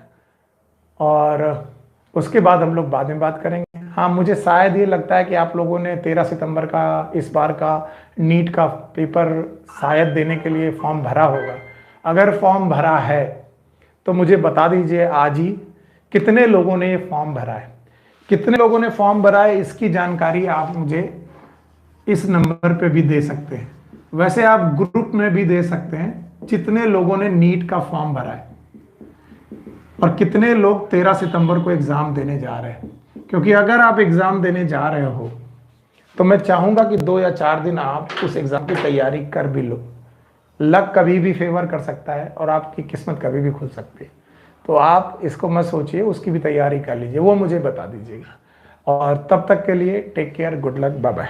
और उसके बाद हम लोग बाद में बात करेंगे। हाँ, मुझे शायद ये लगता है कि आप लोगों ने 13 सितंबर का इस बार का नीट का पेपर शायद देने के लिए फॉर्म भरा होगा। अगर फॉर्म भरा है तो मुझे बता दीजिए आज ही कितने लोगों ने ये फॉर्म भरा है। कितने लोगों ने फॉर्म भरा है इसकी जानकारी आप मुझे इस नंबर पे भी दे सकते हैं। वैसे आप ग्रुप में भी दे सकते हैं जितने लोगों ने नीट का फॉर्म भरा है और कितने लोग 13 सितंबर को एग्जाम देने जा रहे हैं। क्योंकि अगर आप एग्जाम देने जा रहे हो तो मैं चाहूंगा कि 2 या 4 दिन आप उस एग्जाम की तैयारी कर भी लो। लक कभी भी फेवर कर सकता है और आपकी किस्मत कभी भी खुल सकती है, तो आप इसको मत सोचिए, उसकी भी तैयारी कर लीजिए, वो मुझे बता दीजिएगा। और तब तक के लिए take care, good luck, bye bye.